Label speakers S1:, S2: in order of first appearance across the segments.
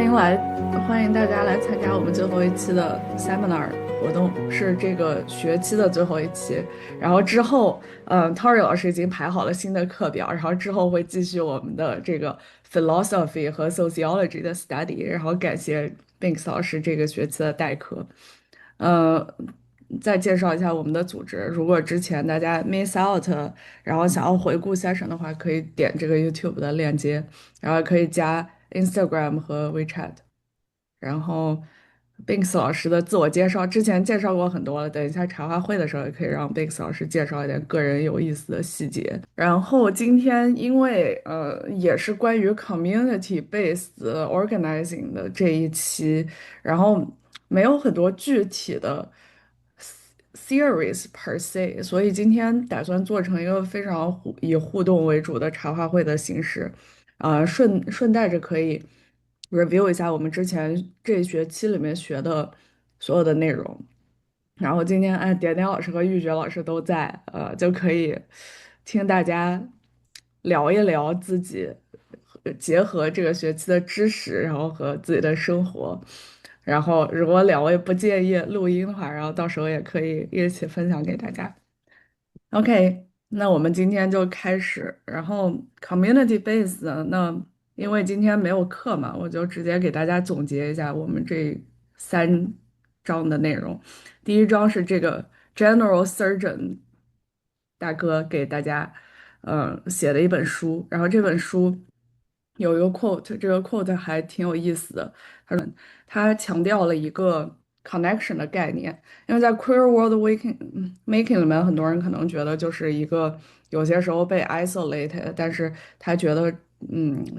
S1: 迎来，欢迎大家来参加我们最后一期的 seminar 活动，是这个学期的最后一期。然后之后，Tori 老师已经排好了新的课表，然后之后会继续我们的这个 philosophy 和 sociology 的 study。然后感谢 Binks 老师这个学期的代课。呃，再介绍一下我们的组织。如果之前大家 miss out，然后想要回顾 session 的话，可以点这个 YouTube 的链接，然后可以加 Instagram 和 WeChat。然后 Binks 老师的自我介绍，之前介绍过很多了，等一下茶话会的时候也可以让 Binks 老师介绍一点个人有意思的细节。然后今天因为也是关于 community based organizing 的这一期，然后没有很多具体的 series per se，所以今天打算做成一个非常以互动为主的茶话会的形式，顺带着可以 review 一下我们之前这一学期里面学的所有的内容。然后今天点点老师和玉珏老师都在，就可以听大家聊一聊自己结合这个学期的知识，然后和自己的生活。然后如果两位不介意录音的话，然后到时候也可以一起分享给大家。OK，那我们今天就开始。然后 community base 的那因为今天没有课嘛，我就直接给大家总结一下我们这3章的内容。第一章是这个 General Surgeon 大哥给大家写的一本书，然后这本书有一个 quote，这个 quote 还挺有意思的。他强调了一个 connection 的概念。因为在 Queer World Making 里面，很多人可能觉得就是一个有些时候被 isolated，但是他觉得，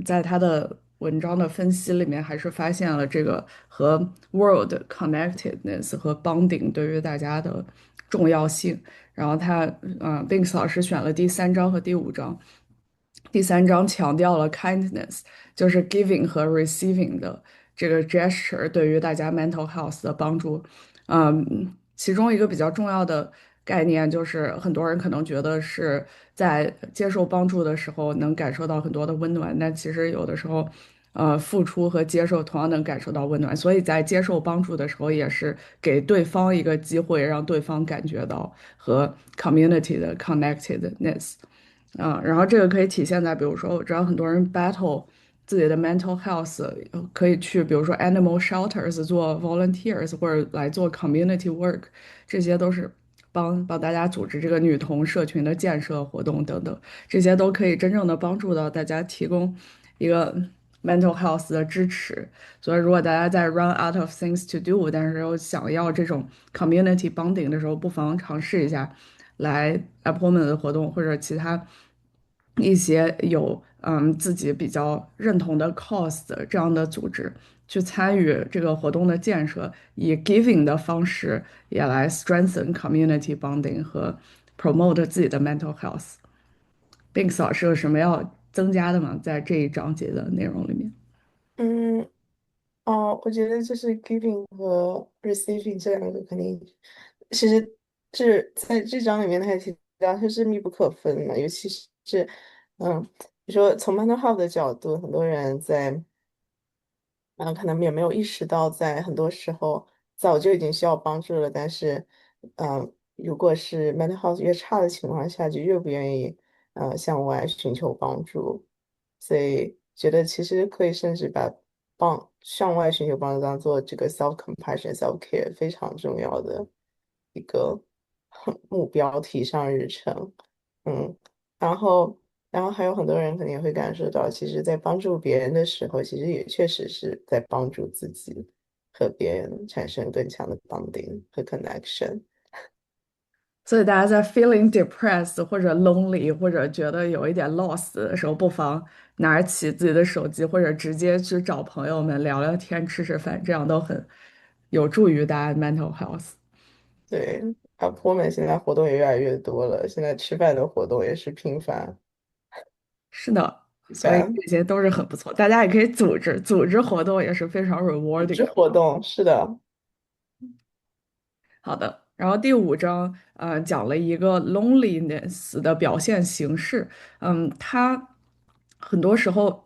S1: 在他的文章的分析里面，还是发现了这个和 world connectedness 和 bonding 对于大家的重要性。然后Binks 老师选了第3章和第5章。第3章强调了 kindness，就是 giving 和 receiving 的这个 gesture 对于大家 mental health 的帮助。其中一个比较重要的概念就是很多人可能觉得是在接受帮助的时候能感受到很多的温暖，但其实有的时候，付出和接受同样能感受到温暖，所以在接受帮助的时候，也是给对方一个机会，让对方感觉到和 community 的 connectedness。然后这个可以体现在，比如说，我知道很多人 battle 自己的 mental health，可以去，比如说 animal shelters 做 volunteers，或者来做 community work，这些都是帮大家组织这个女童社群的建设活动等等，这些都可以真正的帮助到大家，提供一个 mental health 的支持。所以，如果大家在 run out of things to do，但是又想要这种 community bonding 的时候，不妨尝试一下来 appointment 的活动或者其他一些有自己比较认同的 cause 的这样的组织去参与这个活动的建设，以 giving 的方式也来 strengthen community bonding 和 promote 自己的 mental health。Binks 老师有什么要增加的吗？在这一章节的内容里面？
S2: 嗯，我觉得就是 giving 和 receiving 这两个肯定，其实在这章里面他也提到它是密不可分的，尤其是嗯，你说从 mental health 的角度，很多人在可能也没有意识到，在很多时候早就已经需要帮助了，但是如果是 mental health 越差的情况下，就越不愿意向外寻求帮助。所以觉得其实可以甚至把向外寻求帮助当做这个 self compassion、self care 非常重要的一个目标提上日程。嗯，然后还有很多人肯定也会感受到，其实在帮助别人的时候，其实也确实是在帮助自己和别人产生更强的 bonding 和 connection。
S1: 所以大家在 feeling depressed 或者 lonely 或者觉得有一点 lost 的时候，不妨拿起自己的手机，或者直接去找朋友们聊聊天、吃吃饭，这样都很有助于大家 mental health。
S2: 对，我们现在活动也越来越多了，现在吃饭的活动也是频繁
S1: 是的，所以
S2: 举办，
S1: 这些都是很不错，大家也可以组织活动，也是非常
S2: 组
S1: rewarding
S2: 织
S1: 的。
S2: 活动，是的，
S1: 好的，然后第5章讲了一个 loneliness 的表现形式。它很多时候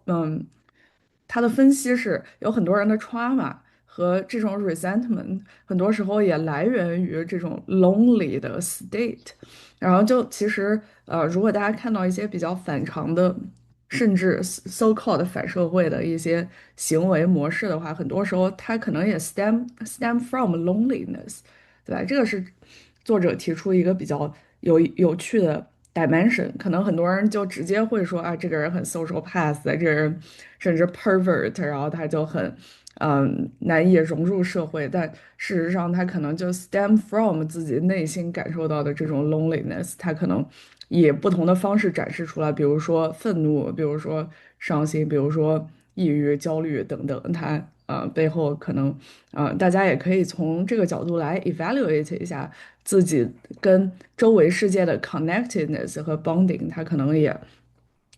S1: 他的分析是有很多人的 trauma 和这种 resentment，很多时候也来源于这种 lonely 的 state。然后就其实如果大家看到一些比较反常的，甚至 so-called 反社会的一些行为模式的话，很多时候它可能也 stem from loneliness，对吧？这个是作者提出一个比较有趣的 dimension，可能很多人就直接会说啊，这个人很 social path，这个人甚至 pervert，然后他就很难以融入社会，但事实上他可能就 stem from 自己内心感受到的这种 loneliness，他可能以不同的方式展示出来，比如说愤怒，比如说伤心，比如说抑郁、焦虑等等，他背后可能大家也可以从这个角度来 evaluate 一下自己跟周围世界的 connectedness 和 bonding，它可能也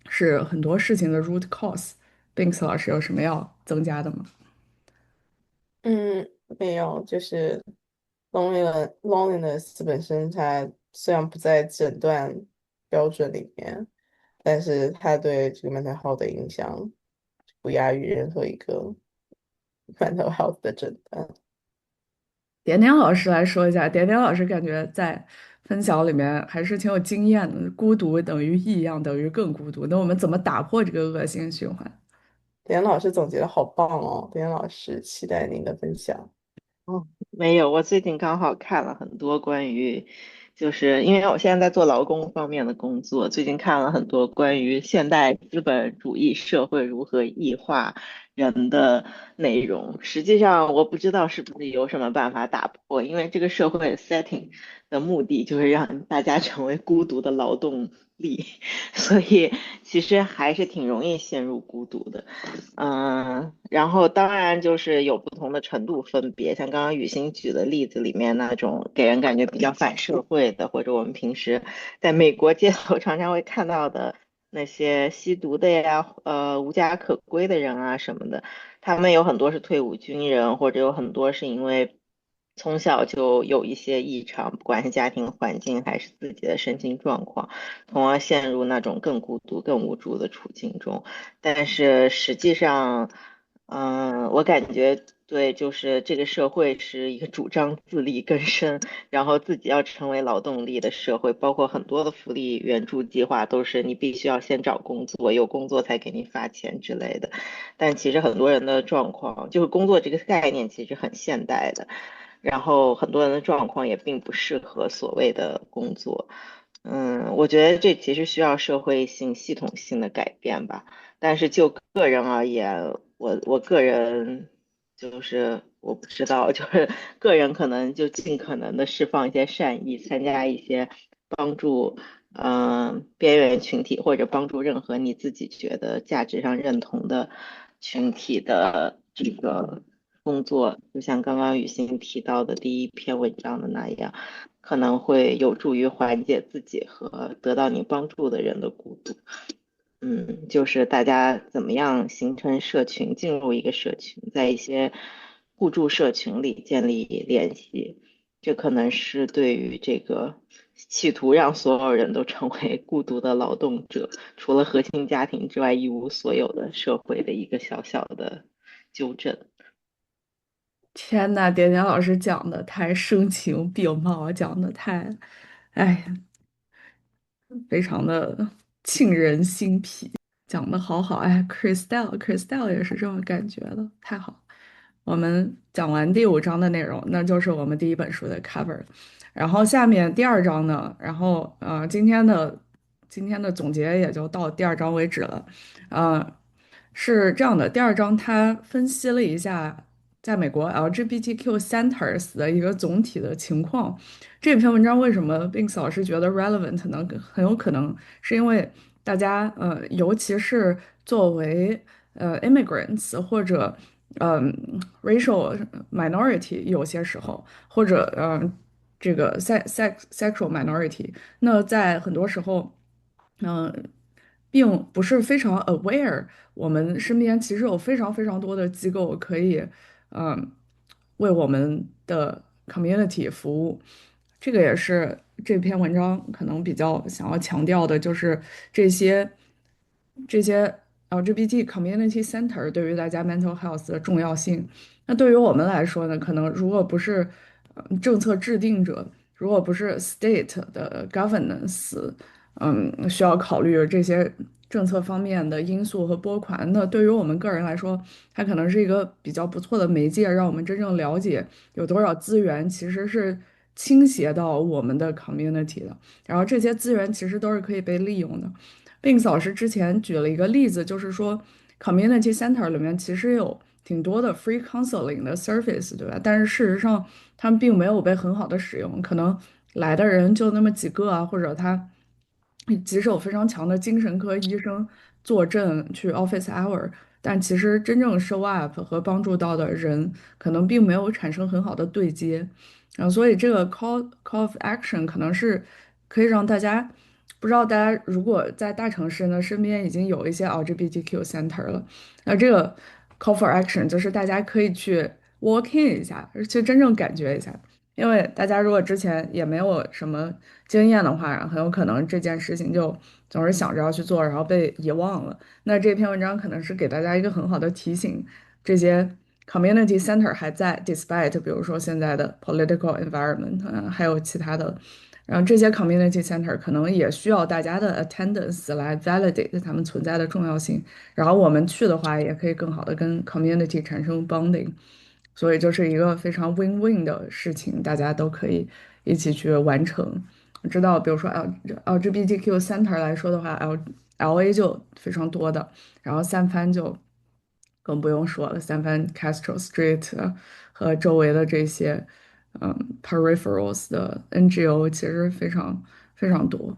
S1: 是很多事情的 root cause。Binks 老师有什么要增加的吗？
S2: 嗯，没有，就是 loneliness 本身它虽然不在诊断标准里面，但是它对这个 mental health 的影响不亚于任何一个 mental health 的诊断。
S1: 点点老师来说一下，点点老师感觉在分享里面还是挺有经验的。孤独等于异样等于更孤独，那我们怎么打破这个恶性循环？
S2: 点老师总结的好棒哦，点老师期待您的分享。
S3: 哦，没有，我最近刚好看了很多关于，就是因为我现在在做劳工方面的工作，最近看了很多关于现代资本主义社会如何异化人的内容。实际上，我不知道是不是有什么办法打破，因为这个社会 setting 的目的就是让大家成为孤独的劳动力，所以其实还是挺容易陷入孤独的。然后当然就是有不同的程度分别，像刚刚雨欣举的例子里面那种给人感觉比较反社会的，或者我们平时在美国街头常常会看到的那些吸毒的呀，无家可归的人啊什么的，他们有很多是退伍军人，或者有很多是因为从小就有一些异常，不管是家庭环境还是自己的身心状况，从而陷入那种更孤独、更无助的处境中。但是实际上，我感觉对，就是这个社会是一个主张自力更生，然后自己要成为劳动力的社会，包括很多的福利援助计划都是你必须要先找工作，有工作才给你发钱之类的。但其实很多人的状况，就是工作这个概念其实很现代的，然后很多人的状况也并不适合所谓的工作。我觉得这其实需要社会性、系统性的改变吧。但是就个人而言，我个人就是我不知道，就是个人可能就尽可能的释放一些善意，参加一些帮助边缘群体或者帮助任何你自己觉得价值上认同的群体的这个工作，就像刚刚雨欣提到的第一篇文章的那样，可能会有助于缓解自己和得到你帮助的人的孤独。就是大家怎么样形成社群，进入一个社群，在一些互助社群里建立联系，这可能是对于这个企图让所有人都成为孤独的劳动者，除了核心家庭之外一无所有的社会的一个小小的纠正。
S1: 天呐，点点老师讲的太声情并茂，讲的太，哎，非常的沁人心脾，讲的好好。哎，Christelle 也是这种感觉的，太好了。我们讲完第5章的内容，那就是我们第一本书的 cover。然后下面第二章呢，然后今天的总结也就到第二章为止了。呃，是这样的，第二章它分析了一下在美国 LGBTQ centers 的一个总体的情况。这篇文章为什么 Binks 老师觉得 relevant 呢？很有可能是因为大家尤其是作为immigrants 或者racial minority，有些时候或者这个 sexual minority，那在很多时候，并不是非常 aware，我们身边其实有非常非常多的机构可以嗯为我们的 community 服务。这个也是这篇文章可能比较想要强调的，就是这些这些 LGBT community center 对于大家 mental health 的重要性。那对于我们来说呢，可能如果不是政策制定者，如果不是 state 的 governance，需要考虑这些政策方面的因素和拨款，那对于我们个人来说，它可能是一个比较不错的媒介，让我们真正了解有多少资源其实是倾斜到我们的 community 的，然后这些资源其实都是可以被利用的。Binks 老师之前举了一个例子，就是说 community center 里面其实有挺多的 free counseling 的 service，对吧？但是事实上，他们并没有被很好的使用，可能来的人就那么几个啊，或者他即使有非常强的精神科医生坐镇去 office hour，但其实真正 show up 和帮助到的人，可能并没有产生很好的对接。然后，所以这个 call of action 可能是可以让大家，不知道大家如果在大城市呢，身边已经有一些 LGBTQ center 了，那这个 call for action 就是大家可以去 walk in 一下，去真正感觉一下。因为大家如果之前也没有什么经验的话，很有可能这件事情就总是想着要去做，然后被遗忘了。那这篇文章可能是给大家一个很好的提醒，这些 community center 还在，despite 比如说现在的 political environment，还有其他的，然后这些 community center 可能也需要大家的 attendance 来 validate 他们存在的重要性。然后我们去的话，也可以更好的跟 community 产生 bonding。所以就是一个非常 win-win 的事情，大家都可以一起去完成。我知道，比如说 LGBTQ center 来说的话，LA 就非常多的，然后三藩就更不用说了，三藩 Castro Street 和周围的这些peripherals 的 NGO 其实非常非常多。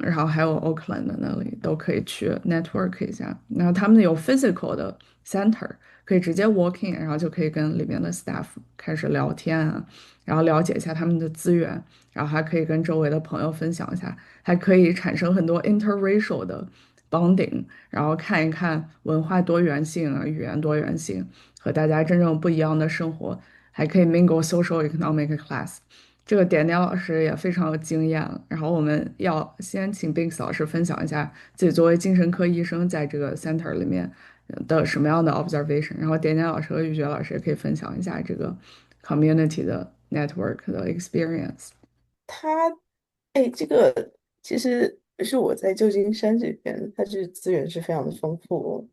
S1: 然后还有 Oakland 的那里都可以去 network 一下。然后他们有 physical 的 center，可以直接 walk in，然后就可以跟里面的 staff 开始聊天啊，然后了解一下他们的资源，然后还可以跟周围的朋友分享一下，还可以产生很多 interracial 的 bonding，然后看一看文化多元性啊、语言多元性和大家真正不一样的生活，还可以 mingle social economic class。这个点点老师也非常有经验了，然后我们要先请 Binks 老师分享一下自己作为精神科医生在这个 center 里面的什么样的 observation，然后点点老师和玉珏老师也可以分享一下这个 community 的 network 的 experience。
S2: 它，哎，这个其实是我在旧金山这边，它这资源是非常的丰富，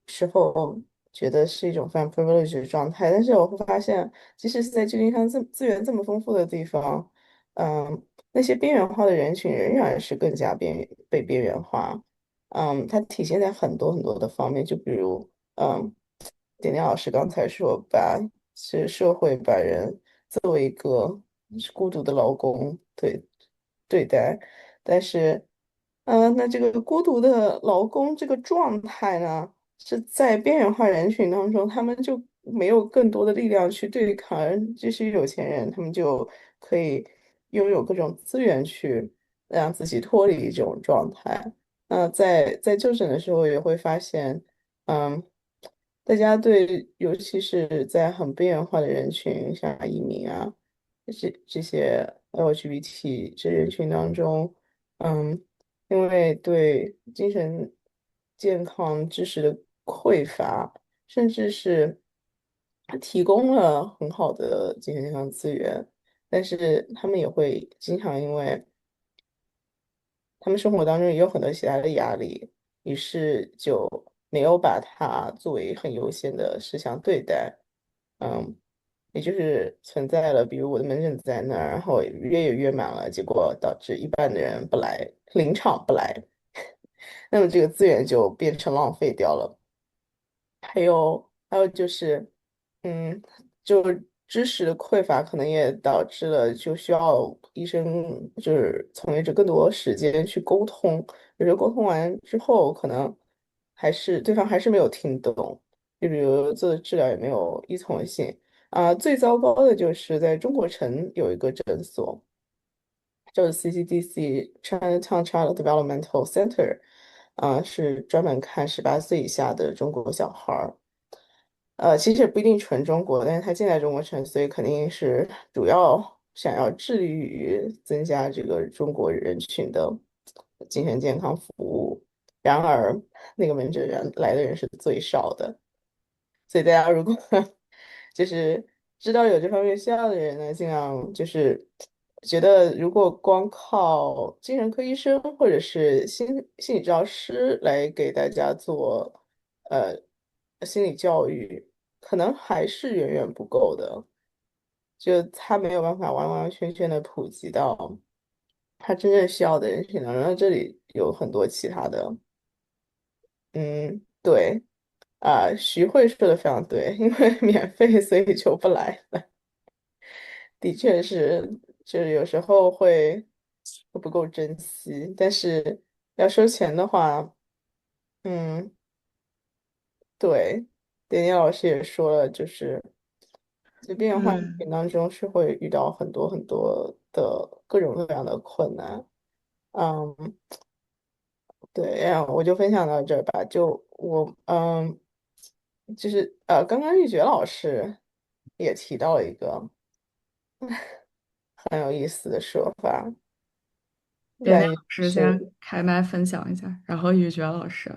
S2: 时候觉得是一种非常 privileged 的状态，但是我会发现，即使是在旧金山资源这么丰富的地方，那些边缘化的人群仍然是更加被边缘化，它体现在很多很多的方面，就比如，点点老师刚才说，是社会把人作为一个是孤独的劳工对待，但是，那这个孤独的劳工这个状态呢，是在边缘化人群当中，他们就没有更多的力量去对抗，而这些有钱人，他们就可以拥有各种资源去让自己脱离这种状态。那在就诊的时候也会发现，嗯，大家对，尤其是在很边缘化的人群，像移民啊。这些 LGBT 这人群当中，嗯，因为对精神健康知识的匮乏，甚至是提供了很好的精神健康资源，但是他们也会经常因为他们生活当中也有很多其他的压力，于是就没有把它作为很优先的事项对待。嗯，也就是存在了，比如我的门诊在那儿，然后约也约满了，结果导致一半的人不来，临场不来，那么这个资源就变成浪费掉了。还有就是，嗯，就知识的匮乏，可能也导致了就需要医生就是从业者更多时间去沟通，有时候沟通完之后，可能对方还是没有听懂，就比如做的治疗也没有依从性最糟糕的就是在中国城有一个诊所，叫做 CCDC Chinatown Child Developmental Center，是专门看18岁以下的中国小孩儿。其实也不一定纯中国，但是他进来中国城，所以肯定是主要想要致力于增加这个中国人群的精神健康服务。然而那个门诊人来的人是最少的。所以大家如果就是知道有这方面需要的人呢，尽量就是觉得如果光靠精神科医生或者是心理治疗师来给大家做呃心理教育，可能还是远远不够的。就他没有办法完完全全的普及到他真正需要的人群呢。然后这里有很多其他的，嗯，对。徐慧说的非常对，因为免费，所以就不来了。的确是，就是有时候会不够珍惜，但是要收钱的话，嗯，对，点点老师也说了，就是在边缘化人
S3: 嗯。
S2: 群当中是会遇到很多很多的各种各样的困难。嗯，对，然后我就分享到这儿吧。就我，就是刚刚玉珏老师也提到了一个很有意思的说法，
S1: 点点
S2: 感觉
S1: 老师先
S2: 是。
S1: 开麦分享一下，然后雨觉老师。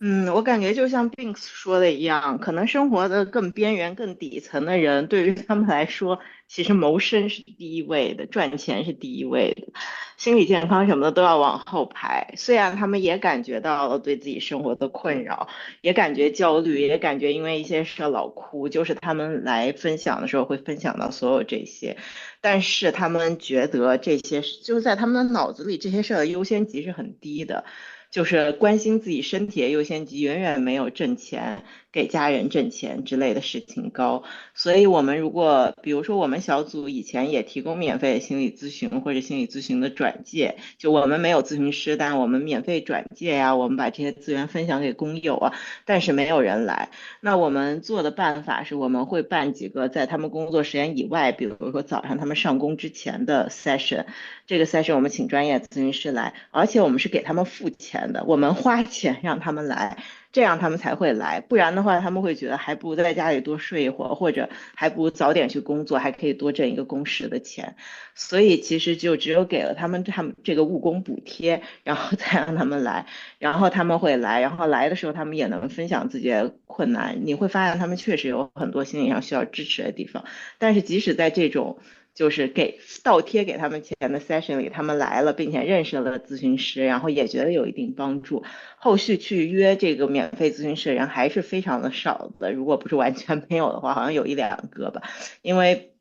S3: 嗯，我感觉就像 Binks 说的一样，可能生活的更边缘、更底层的人，对于他们来说，其实谋生是第一位的，赚钱是第一位的，心理健康什么的都要往后排。虽然他们也感觉到了对自己生活的困扰，也感觉焦虑，也感觉因为一些事老哭，就是他们来分享的时候会分享到所有这些，但是他们觉得这些就是在他们的脑子里，这些事儿的优先级是很低的。就是关心自己身体的优先级远远没有挣钱、给家人挣钱之类的事情高。所以，我们如果比如说我们小组以前也提供免费的心理咨询或者心理咨询的转介，就我们没有咨询师，但我们免费转介呀，我们把这些资源分享给工友啊，但是没有人来。那我们做的办法是，我们会办几个在他们工作时间以外，比如说早上他们上工之前的 session，这个 session 我们请专业咨询师来，而且我们是给他们付钱的，我们花钱让他们来，这样他们才会来，不然的话他们会觉得还不如在家里多睡一会儿，或者还不如早点去工作，还可以多挣一个工时的钱。所以其实就只有给了他们这个误工补贴，然后再让他们来，然后他们会来，然后来的时候他们也能分享自己的困难，你会发现他们确实有很多心理上需要支持的地方，但是即使在这种就是给倒贴给他们钱的 session 里，他们来了，并且认识了咨询师，然后也觉得有一定帮助。后续去约这个免费咨询师的人还是非常的少的，如果不是完全没有的话，好像有一两个吧，因为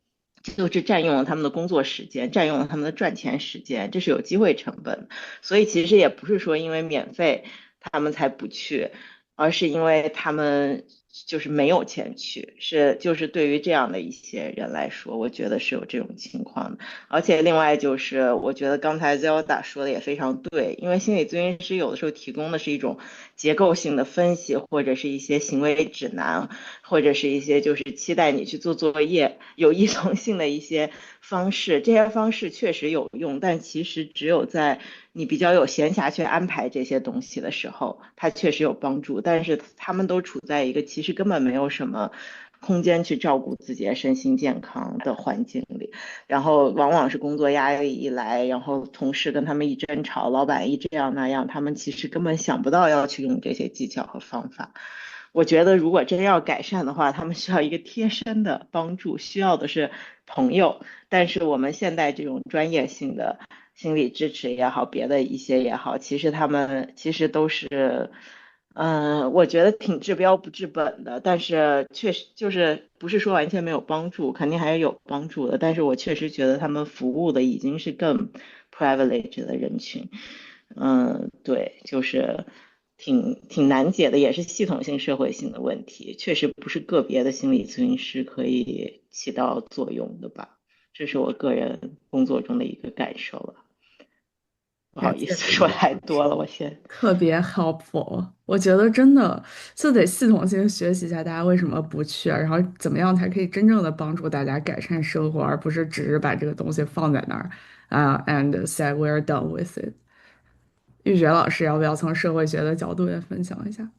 S3: 就是占用了他们的工作时间，占用了他们的赚钱时间，这是有机会成本。所以其实也不是说因为免费他们才不去，而是因为他们就是没有钱去，是就是对于这样的一些人来说，我觉得是有这种情况的。而且另外就是，我觉得刚才 Zelda 说的也非常对，因为心理咨询师有的时候提供的是一种结构性的分析，或者是一些行为指南，或者是一些就是期待你去做作业、有依从性的一些方式。这些方式确实有用，但其实只有在你比较有闲暇去安排这些东西的时候，它确实有帮助。但是他们都处在一个其实根本没有什么空间去照顾自己的身心健康的环境里，然后往往是工作压力一来，然后同事跟他们一争吵，老板一这样那样，他们其实根本想不到要去用这些技巧和方法。我觉得如果真要改善的话，他们需要一个贴身的帮助，需要的是朋友。但是我们现在这种专业性的心理支持也好，别的一些也好，其实他们其实都是，我觉得挺治标不治本的。但是确实就是不是说完全没有帮助，肯定还是有帮助的。但是我确实觉得他们服务的已经是更 privilege 的人群。对，就是挺难解的，也是系统性社会性的问题，确实不是个别的心理咨询师可以起到作用的吧，这是我个人工作中的一个感受了。不好
S1: 感
S3: 意思，说
S1: 谢点点
S3: 太多了，
S1: 老师，
S3: 我先。
S1: 特别 helpful。我觉得真的就得系统性学习一下大家为什么不去啊，然后怎么样才可以真正的帮助大家改善生活，而不是只是把这个东西放在那儿and say we're done with it。玉珏老师要不要从社会学的角度也分享一下？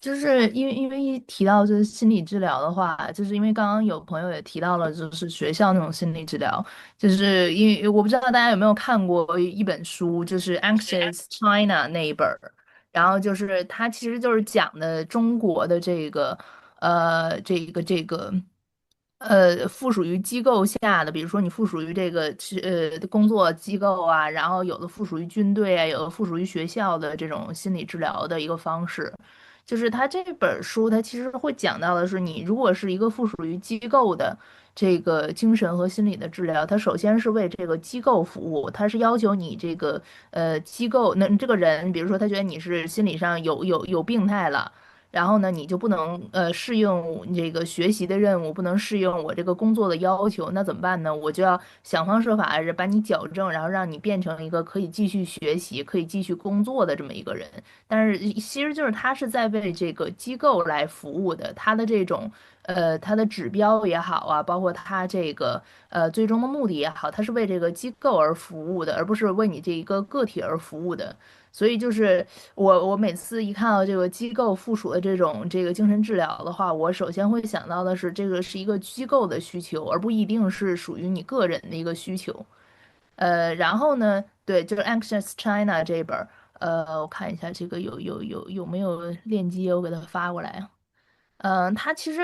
S4: 就是因为一提到就是心理治疗的话，就是因为刚刚有朋友也提到了，就是学校那种心理治疗，就是因为我不知道大家有没有看过一本书，就是《Anxious China》那一本儿，然后就是它其实就是讲的中国的这个附属于机构下的，比如说你附属于这个工作机构啊，然后有的附属于军队啊，有的附属于学校的这种心理治疗的一个方式。就是它这本书，它其实会讲到的是，你如果是一个附属于机构的这个精神和心理的治疗，它首先是为这个机构服务，它是要求你这个机构，那这个人，比如说他觉得你是心理上有病态了。然后呢，你就不能适应这个学习的任务，不能适应我这个工作的要求，那怎么办呢？我就要想方设法的把你矫正，然后让你变成一个可以继续学习、可以继续工作的这么一个人。但是其实就是他是在为这个机构来服务的，他的这种他的指标也好啊，包括他这个最终的目的也好，他是为这个机构而服务的，而不是为你这一个个体而服务的。所以就是我每次一看到这个机构附属的这个精神治疗的话，我首先会想到的是这个是一个机构的需求，而不一定是属于你个人的一个需求。然后呢，对，就是《Anxious China》这本儿，我看一下这个有没有链接，我给他发过来啊。他其实，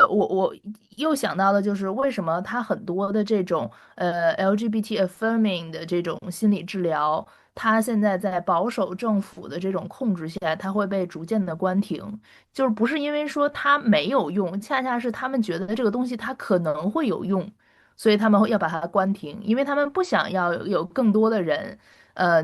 S4: 我又想到的就是为什么他很多的这种LGBT affirming 的这种心理治疗，他现在在保守政府的这种控制下，他会被逐渐的关停，就是不是因为说它没有用，恰恰是他们觉得这个东西它可能会有用，所以他们会要把它关停，因为他们不想要有更多的人。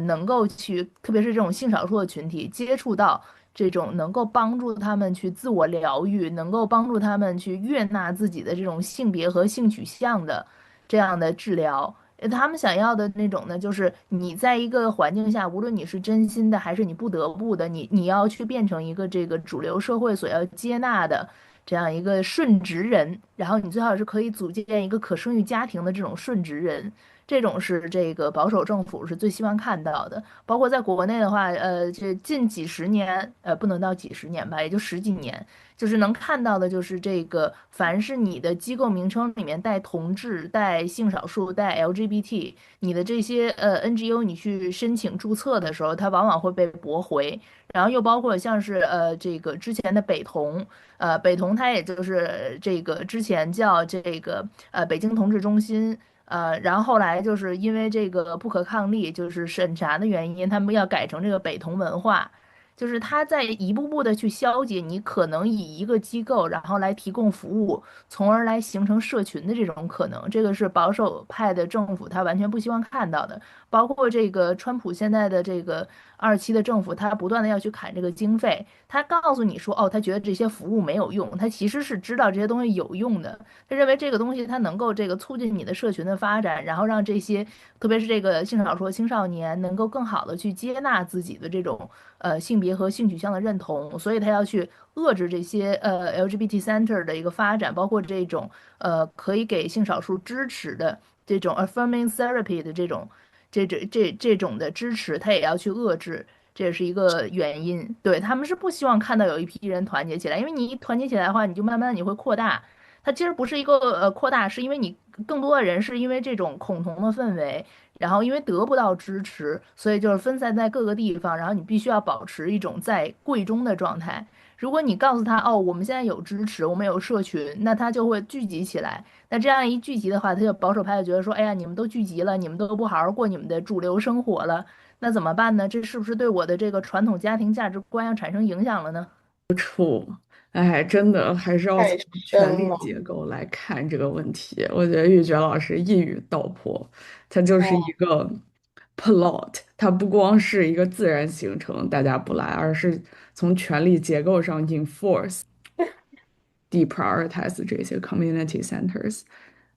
S4: 能够去，特别是这种性少数的群体接触到这种能够帮助他们去自我疗愈，能够帮助他们去悦纳自己的这种性别和性取向的这样的治疗。他们想要的那种呢，就是你在一个环境下，无论你是真心的还是你不得不的，你要去变成一个这个主流社会所要接纳的这样一个顺直人，然后你最好是可以组建一个可生育家庭的这种顺直人。这种是这个保守政府是最希望看到的。包括在国内的话，这近几十年，不能到几十年吧，也就十几年，就是能看到的，就是这个，凡是你的机构名称里面带同志、带性少数、带 LGBT，你的这些NGO，你去申请注册的时候，它往往会被驳回。然后又包括像是这个之前的北同，北同它也就是这个之前叫这个北京同志中心。然后后来就是因为这个不可抗力，就是审查的原因，他们要改成这个北同文化，就是他在一步步的去消解你可能以一个机构，然后来提供服务，从而来形成社群的这种可能。这个是保守派的政府他完全不希望看到的。包括这个川普现在的这个2期的政府，他不断的要去砍这个经费，他告诉你说，哦，他觉得这些服务没有用，他其实是知道这些东西有用的。他认为这个东西它能够这个促进你的社群的发展，然后让这些特别是这个性少数青少年能够更好的去接纳自己的这种性别和性取向的认同，所以他要去遏制这些LGBT center 的一个发展，包括这种可以给性少数支持的这种 affirming therapy 的这种的支持，他也要去遏制。这也是一个原因，对，他们是不希望看到有一批人团结起来，因为你一团结起来的话，你就慢慢地你会扩大，它其实不是一个扩大，是因为你更多的人是因为这种恐同的氛围，然后因为得不到支持，所以就是分散在各个地方，然后你必须要保持一种在柜中的状态。如果你告诉他哦，我们现在有支持，我们有社群，那他就会聚集起来。那这样一聚集的话，他就保守派就觉得说，哎呀，你们都聚集了，你们都不好好过你们的主流生活了，那怎么办呢？这是不是对我的这个传统家庭价值观要产生影响了呢？
S1: 哎，真的还是要从
S2: 太
S1: 权力
S2: 深了。
S1: 结构来看这个问题。我觉得玉珏老师一语道破，它就是一
S2: 哦，
S1: 个 plot，它不光是一个自然形成，大家不来，而是从权力结构上 enforce deprioritize 这些 community centers。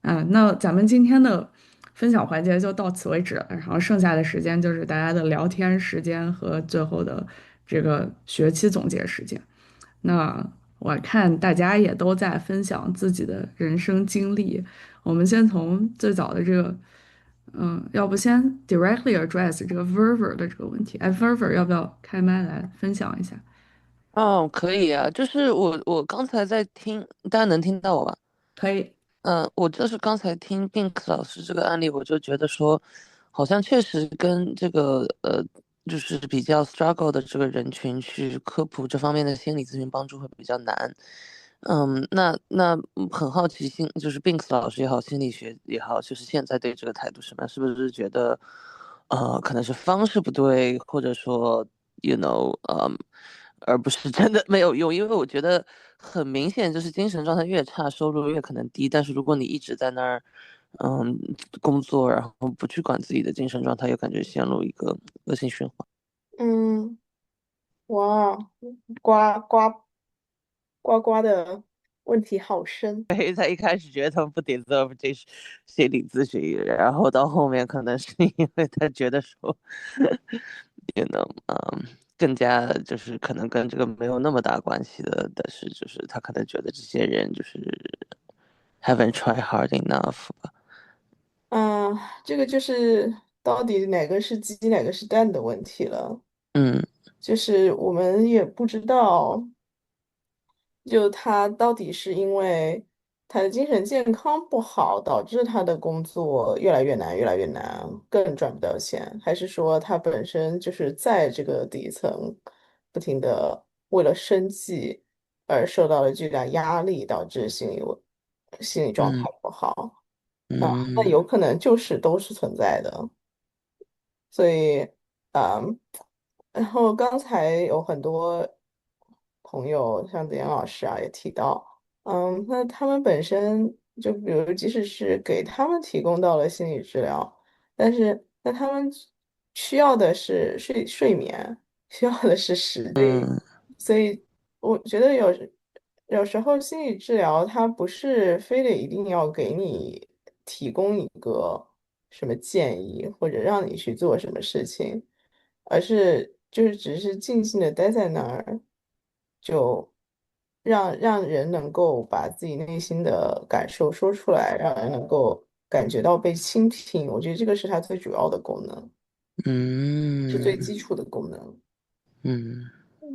S1: 那咱们今天的分享环节就到此为止了，然后剩下的时间就是大家的聊天时间和最后的这个学期总结时间。那我看大家也都在分享自己的人生经历，我们先从最早的这个，要不先 directly address 这个 Verver 的这个问题？哎，Verver 要不要开麦来分享一下？
S5: 哦，可以啊，就是我刚才在听，大家能听到我吧？
S1: 可以。
S5: 我就是刚才听 Binks 老师这个案例，我就觉得说，好像确实跟这个就是比较 struggle 的这个人群去科普这方面的心理咨询帮助会比较难。那很好奇心，就是 Binks 老师也好，心理学也好，就是现在对这个态度什么样，是不是觉得可能是方式不对，或者说 而不是真的没有用，因为我觉得很明显就是精神状态越差，收入越可能低。但是如果你一直在那儿，嗯，工作，然后不去管自己的精神状态，又感觉陷入一个恶性循环。
S2: 嗯，哇，呱呱呱的问题好深。
S5: 所以他一开始觉得他们不 deserve 这心理咨询，然后到后面可能是因为他觉得说，you know，更加就是可能跟这个没有那么大关系的，但是就是他可能觉得这些人就是 haven't tried hard enough 吧。
S2: 嗯，这个就是到底哪个是鸡，哪个是蛋的问题了。
S5: 嗯
S2: 就是我们也不知道，就他到底是因为他的精神健康不好，导致他的工作越来越难，越来越难，更赚不到钱，还是说他本身就是在这个底层，不停的为了生计而受到了巨大压力，导致心理状态
S5: 嗯
S2: 不好？那
S5: 嗯
S2: 有可能就是都是存在的。所以，嗯，然后刚才有很多朋友，像点老师啊，也提到，那他们本身就比如，即使是给他们提供到了心理治疗，但是那他们需要的是睡眠，需要的是时间，
S5: 嗯
S2: 所以我觉得有时候心理治疗它不是非得一定要给你提供一个什么建议，或者让你去做什么事情，而是就是只是静静的待在那儿，就让人能够把自己内心的感受说出来，让人能够感觉到被倾听。我觉得这个是它最主要的功能，是最
S5: 嗯
S2: 基础的功能。
S5: 嗯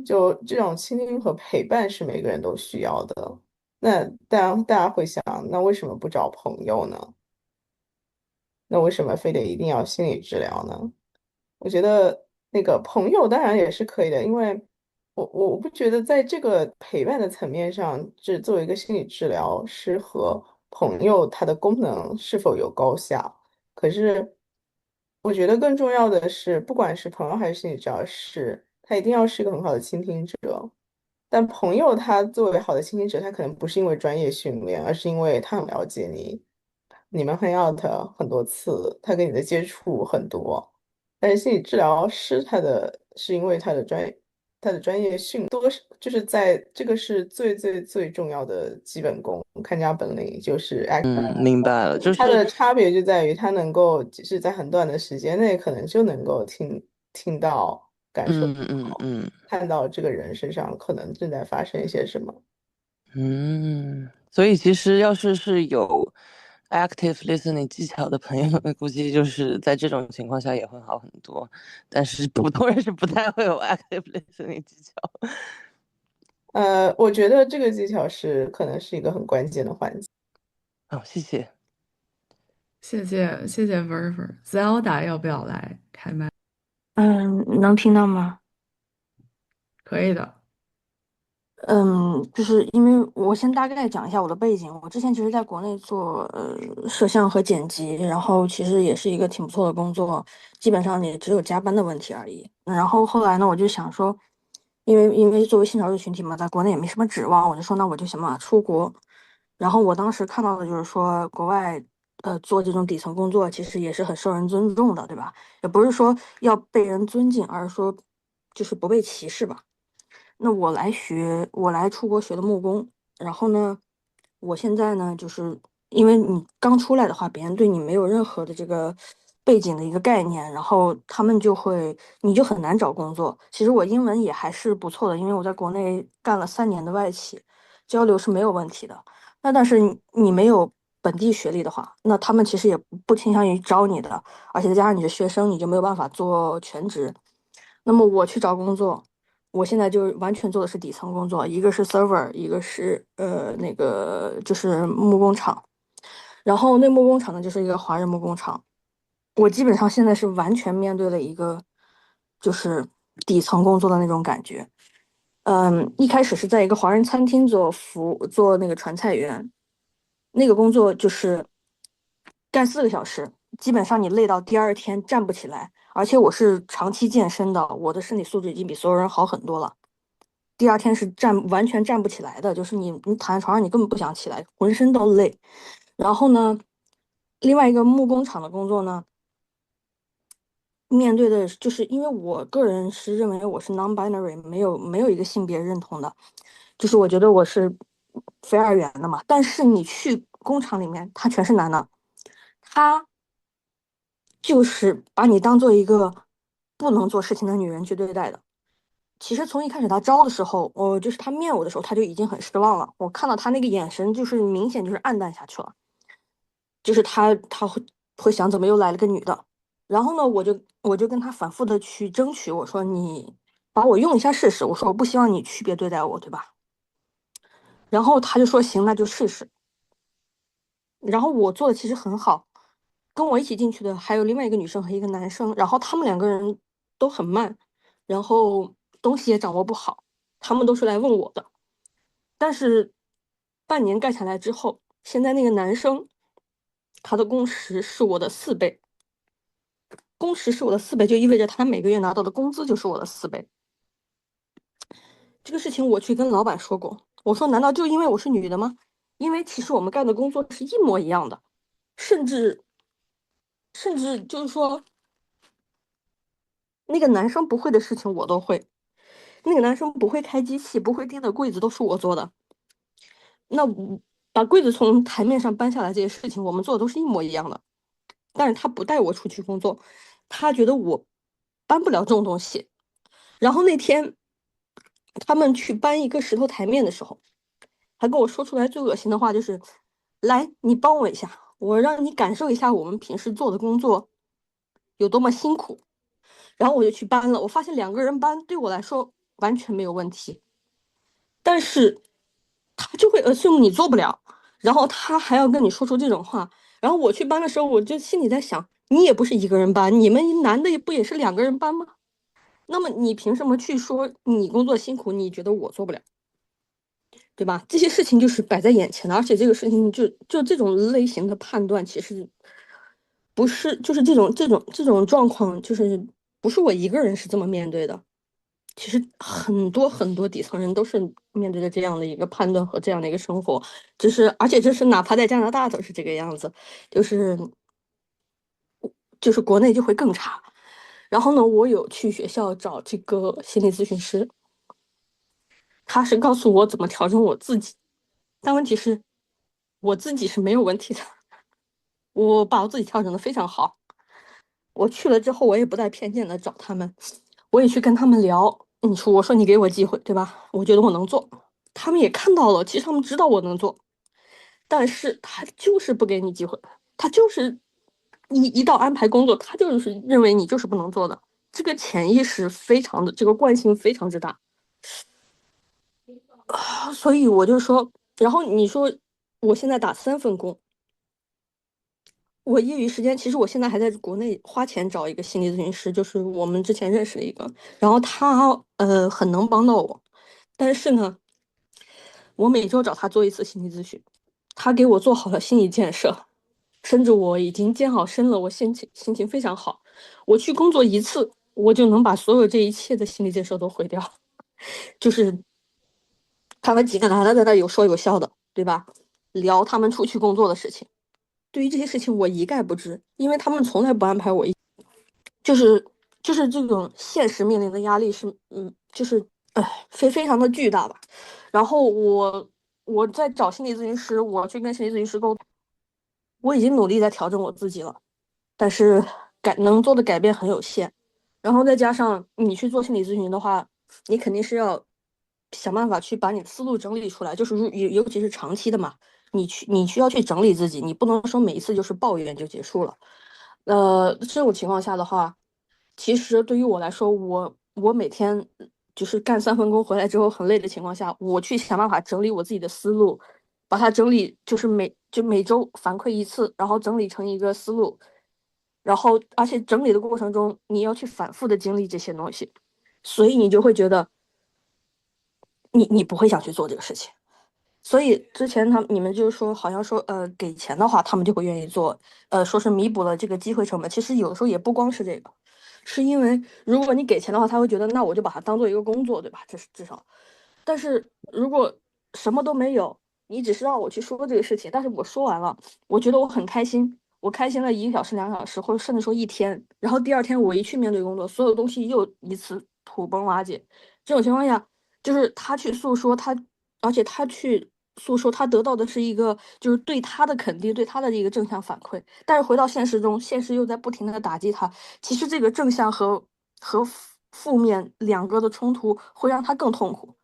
S2: 就这种倾听和陪伴是每个人都需要的。那大家会想，那为什么不找朋友呢？那为什么非得一定要心理治疗呢？我觉得那个朋友当然也是可以的，因为我不觉得在这个陪伴的层面上，这作为一个心理治疗师和朋友，它的功能是否有高下。可是我觉得更重要的是，不管是朋友还是心理治疗师，他一定要是一个很好的倾听者。但朋友他作为好的倾听者，他可能不是因为专业训练，而是因为他很了解你，你们 hang out 很多次，他跟你的接触很多。但是心理治疗师是因为他的专业多是就是在这个是最重要的基本功，看家本领就是
S5: 嗯，明白了，就
S2: 它
S5: 是
S2: 的差别就在于，它能够只是在很短的时间内，可能就能够听到、感受
S5: 嗯嗯
S2: 到、
S5: 嗯
S2: 看到这个人身上可能正在发生一些什么。
S5: 所以其实要是有 active listening 技巧的朋友，估计就是在这种情况下也会好很多。但是普通人是不太会有 active listening 技巧。
S2: 我觉得这个技巧可能是一个很关键的环节。
S5: 好，谢谢。
S1: 谢谢 Ver，Zelda 要不要来开麦？
S6: 能听到吗？
S1: 可以的。
S6: 就是因为我先大概讲一下我的背景。我之前其实在国内做摄像和剪辑，然后其实也是一个挺不错的工作，基本上也只有加班的问题而已。然后后来呢，我就想说，因为作为新潮流群体嘛，在国内也没什么指望，我就说那我就想办法出国。然后我当时看到的就是说，国外做这种底层工作其实也是很受人尊重的，对吧？也不是说要被人尊敬，而是说就是不被歧视吧。那我来出国学的木工，然后呢，我现在呢，就是因为你刚出来的话，别人对你没有任何的这个背景的一个概念，然后他们你就很难找工作。其实我英文也还是不错的，因为我在国内干了3年的外企，交流是没有问题的。那但是你没有本地学历的话，那他们其实也不倾向于招你的，而且再加上你是学生，你就没有办法做全职。那么我去找工作。我现在就完全做的是底层工作，一个是 server，一个是那个就是木工厂。然后那木工厂呢，就是一个华人木工厂。我基本上现在是完全面对了一个就是底层工作的那种感觉。一开始是在一个华人餐厅做那个传菜员，那个工作就是干4个小时，基本上你累到第二天站不起来。而且我是长期健身的，我的身体素质已经比所有人好很多了。第二天是完全站不起来的，就是你躺在床上，你根本不想起来，浑身都累。然后呢，另外一个木工厂的工作呢，面对的就是因为我个人是认为我是 non-binary，没有一个性别认同的，就是我觉得我是非二元的嘛。但是你去工厂里面，他全是男的，他就是把你当做一个不能做事情的女人去对待的。其实从一开始他招的时候，就是他面我的时候，他就已经很失望了。我看到他那个眼神，就是明显就是暗淡下去了。就是他会想，怎么又来了个女的？然后呢，我就跟他反复的去争取，我说你把我用一下试试。我说我不希望你区别对待我，对吧？然后他就说行，那就试试。然后我做的其实很好，跟我一起进去的还有另外一个女生和一个男生，然后他们2个人都很慢，然后东西也掌握不好，他们都是来问我的。但是半年干下来之后，现在那个男生他的工时是我的4倍，工时是我的四倍，就意味着他每个月拿到的工资就是我的4倍。这个事情我去跟老板说过，我说难道就因为我是女的吗？因为其实我们干的工作是一模一样的，甚至就是说，那个男生不会的事情我都会，那个男生不会开机器，不会钉的柜子都是我做的。那我把柜子从台面上搬下来这些事情，我们做的都是一模一样的。但是他不带我出去工作，他觉得我搬不了这种东西。然后那天他们去搬一个石头台面的时候，他跟我说出来最恶心的话就是：“来，你帮我一下，我让你感受一下我们平时做的工作有多么辛苦。”然后我就去搬了，我发现2个人搬对我来说完全没有问题，但是他就会 assume 你做不了，然后他还要跟你说出这种话。然后我去搬的时候，我就心里在想，你也不是一个人搬，你们男的不也是2个人搬吗？那么你凭什么去说你工作辛苦，你觉得我做不了，对吧？这些事情就是摆在眼前的，而且这个事情就这种类型的判断，其实不是就是这种状况，就是不是我一个人是这么面对的。其实很多很多底层人都是面对着这样的一个判断和这样的一个生活，而且就是哪怕在加拿大都是这个样子，就是国内就会更差。然后呢，我有去学校找这个心理咨询师，他是告诉我怎么调整我自己，但问题是，我自己是没有问题的，我把我自己调整的非常好。我去了之后，我也不带偏见的找他们，我也去跟他们聊。我说你给我机会，对吧？我觉得我能做，他们也看到了，其实他们知道我能做，但是他就是不给你机会，他就是一到安排工作，他就是认为你就是不能做的，这个潜意识非常的，这个惯性非常之大。所以我就说，然后你说我现在打3份工，我业余时间其实我现在还在国内花钱找一个心理咨询师，就是我们之前认识的一个，然后他很能帮到我，但是呢，我每周找他做一次心理咨询，他给我做好了心理建设，甚至我已经健好身了，我心情非常好，我去工作一次，我就能把所有这一切的心理建设都毁掉，就是他们几个男的在那有说有笑的，对吧？聊他们出去工作的事情。对于这些事情我一概不知，因为他们从来不安排我就是就是这种现实面临的压力是，就是非常的巨大吧。然后我在找心理咨询师，我去跟心理咨询师沟通，我已经努力在调整我自己了，但是能做的改变很有限。然后再加上你去做心理咨询的话，你肯定是要想办法去把你的思路整理出来，就是尤其是长期的嘛，你需要去整理自己，你不能说每一次就是抱怨就结束了。这种情况下的话，其实对于我来说，我每天就是干3份工回来之后很累的情况下，我去想办法整理我自己的思路，把它整理，就是每周反馈一次，然后整理成一个思路，然后而且整理的过程中你要去反复的经历这些东西，所以你就会觉得你不会想去做这个事情。所以之前你们就是说，好像说给钱的话，他们就会愿意做，说是弥补了这个机会成本。其实有的时候也不光是这个，是因为如果你给钱的话，他会觉得那我就把它当做一个工作，对吧？这是至少。但是如果什么都没有，你只是让我去说这个事情，但是我说完了，我觉得我很开心，我开心了1个小时、2个小时，或者甚至说一天，然后第二天我一去面对工作，所有东西又一次土崩瓦解。这种情况下，就是他去诉说他，而且他去诉说他得到的是一个就是对他的肯定，对他的一个正向反馈。但是回到现实中，现实又在不停的打击他。其实这个正向和负面两个的冲突会让他更痛苦。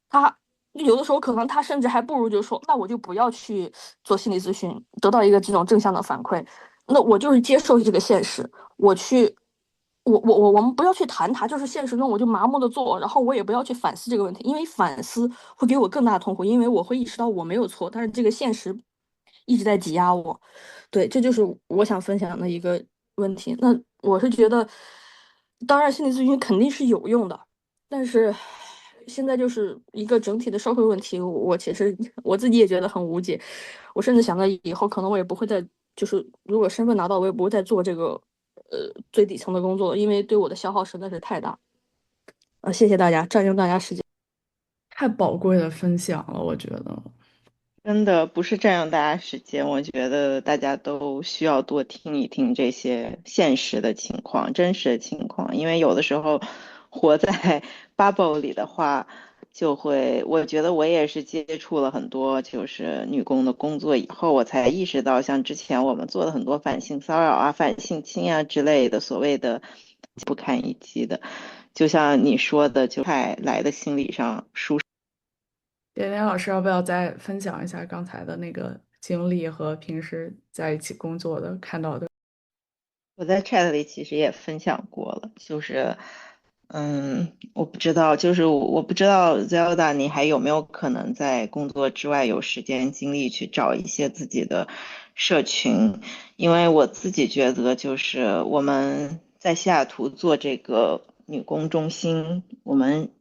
S6: 他有的时候可能他甚至还不如就说，那我就不要去做心理咨询，得到一个这种正向的反馈，那我就是接受这个现实，我去，我们不要去谈它，就是现实中我就麻木的做，然后我也不要去反思这个问题，因为反思会给我更大的痛苦，因为我会意识到我没有错，但是这个现实一直在挤压我，对，这就是我想分享的一个问题。那我是觉得，当然心理咨询肯定是有用的。但是现在就是一个整体的社会问题，我其实我自己也觉得很无解。我甚至想到以后可能我也不会再，就是如果身份拿到，我也不会再做这个最底层的工作，因为对我的消耗实在是太大。谢谢大家，占用大家时间。
S1: 太宝贵的分享了，我觉得。
S3: 真的不是占用大家时间，我觉得大家都需要多听一听这些现实的情况、真实的情况，因为有的时候活在 bubble 里的话，就会，我觉得我也是接触了很多就是女工的工作以后，我才意识到，像之前我们做的很多反性骚扰啊、反性侵啊之类的所谓的不堪一击的，就像你说的，就太来的心理上舒。
S1: 点点老师，要不要再分享一下刚才的那个经历和平时在一起工作的看到的？
S3: 我在 chat 里其实也分享过了，就是，我不知道，就是我不知道 Zelda 你还有没有可能在工作之外有时间精力去找一些自己的社群，因为我自己觉得就是我们在西雅图做这个女工中心，我们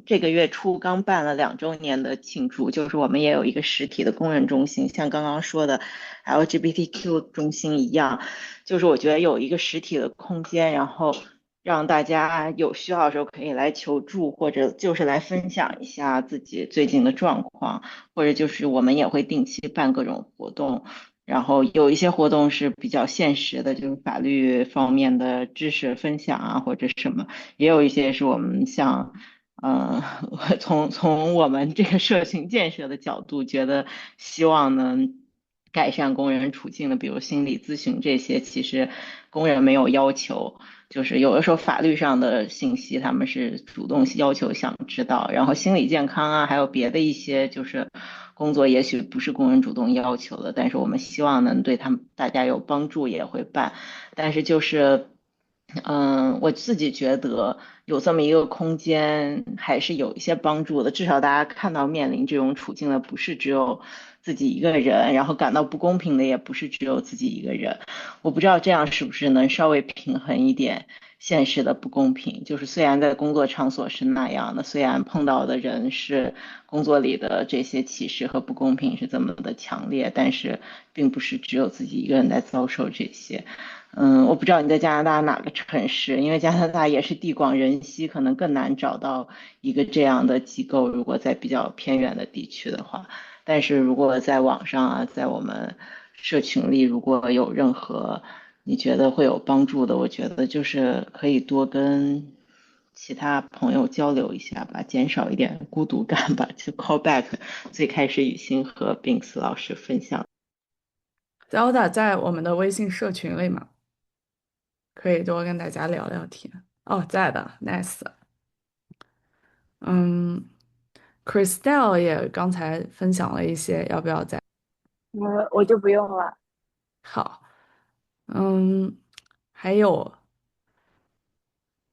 S3: 这个月初刚办了2周年的庆祝，就是我们也有一个实体的工人中心，像刚刚说的 LGBTQ 中心一样。就是我觉得有一个实体的空间，然后让大家有需要的时候可以来求助，或者就是来分享一下自己最近的状况，或者就是我们也会定期办各种活动，然后有一些活动是比较现实的，就是法律方面的知识分享啊，或者什么，也有一些是我们像。从我们这个社群建设的角度，觉得希望能改善工人处境的，比如心理咨询这些，其实工人没有要求，就是有的时候法律上的信息他们是主动要求想知道，然后心理健康啊，还有别的一些就是工作，也许不是工人主动要求的，但是我们希望能对他们大家有帮助，也会办，但是就是。我自己觉得有这么一个空间还是有一些帮助的，至少大家看到面临这种处境的不是只有自己一个人，然后感到不公平的也不是只有自己一个人。我不知道这样是不是能稍微平衡一点现实的不公平，就是虽然在工作场所是那样的，虽然碰到的人是工作里的这些歧视和不公平是这么的强烈，但是并不是只有自己一个人在遭受这些。我不知道你在加拿大哪个城市，因为加拿大也是地广人稀，可能更难找到一个这样的机构。如果在比较偏远的地区的话，但是如果在网上啊，在我们社群里，如果有任何你觉得会有帮助的，我觉得就是可以多跟其他朋友交流一下吧，减少一点孤独感吧。就 call back 最开始雨欣和 Binks 老师分享。
S1: Zelda 在我们的微信社群里嘛，可以多跟大家聊聊天。哦，在的，nice。嗯，Christelle 也刚才分享了一些，要不要再？
S7: 我就不用了。
S1: 好，嗯，还有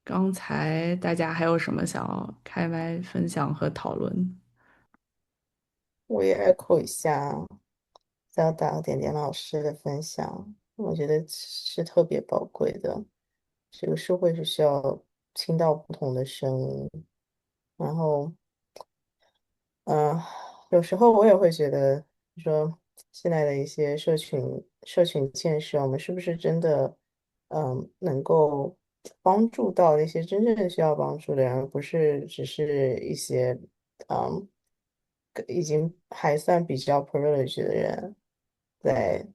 S1: 刚才大家还有什么想要开麦分享和讨论？
S2: 我也 echo 一下 Zelda 点点老师的分享，我觉得是特别宝贵的。这个社会是需要听到不同的声音，然后，嗯、有时候我也会觉得，说现在的一些社群建设，我们是不是真的，能够帮助到那些真正需要帮助的人，而不是只是一些，嗯，已经还算比较 privileged 的人在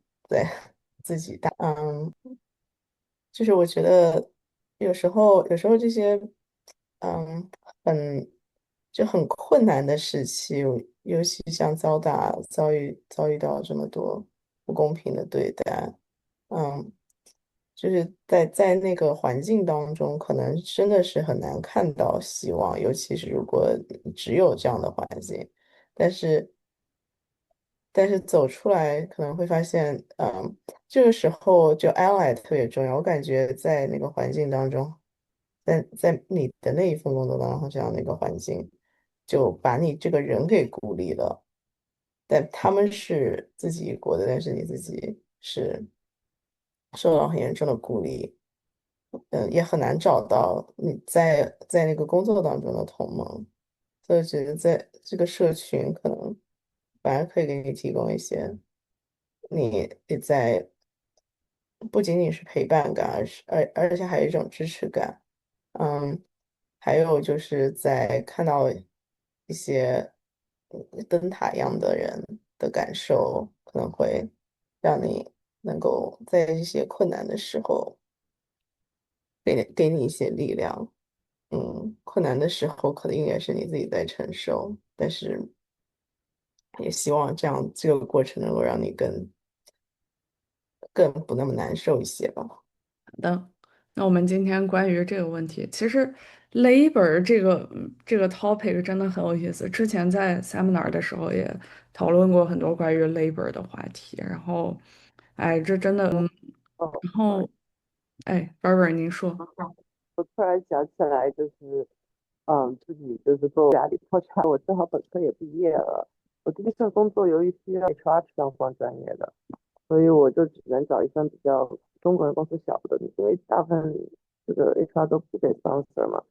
S2: 就是我觉得有时候这些嗯很很困难的时期，尤其像遭遇到这么多不公平的对待，嗯，就是在那个环境当中，可能真的是很难看到希望，尤其是如果只有这样的环境，但是。但是走出来可能会发现，这个时候就 ally 特别重要。我感觉在那个环境当中，在你的那一份工作当中，这样的一个环境，就把你这个人给孤立了。但他们是自己一国的，但是你自己是受到很严重的孤立，也很难找到你在那个工作当中的同盟。所以我觉得在这个社群可能反而可以给你提供一些。你也在不仅仅是陪伴感，而且还有一种支持感。嗯，还有就是在看到一些灯塔一样的人的感受，可能会让你能够在一些困难的时候给你一些力量。困难的时候可能应该是你自己在承受，但是也希望这个过程能够让你更不那么难受一些吧。
S1: 好的，那我们今天关于这个问题，其实 labor 这个 topic 真的很有意思。之前在 seminar 的时候也讨论过很多关于 labor 的话题，然后，哎，这真的，
S8: 哦，
S1: 然后，哎，Barbara，您说。
S8: 我突然想起来，就是自己就是做压力破产，我正好本科也毕业了，我第一份工作由于需要 HR 相关专业的，所以我就只能找一份比较中国人公司小的，因为大部分这个 HR 都不给 sponsor 嘛，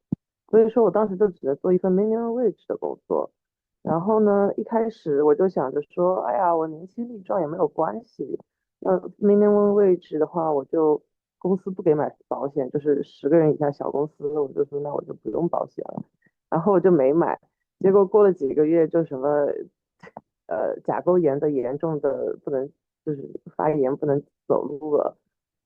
S8: 所以说我当时就只能做一份 minimum wage 的工作。然后呢，一开始我就想着说，哎呀，我年轻力壮也没有关系。那 minimum wage 的话，我就公司不给买保险，就是10个人以下小公司，我就说那我就不用保险了。然后我就没买，结果过了几个月，就什么甲沟炎的严重的不能，就是发炎不能走路了，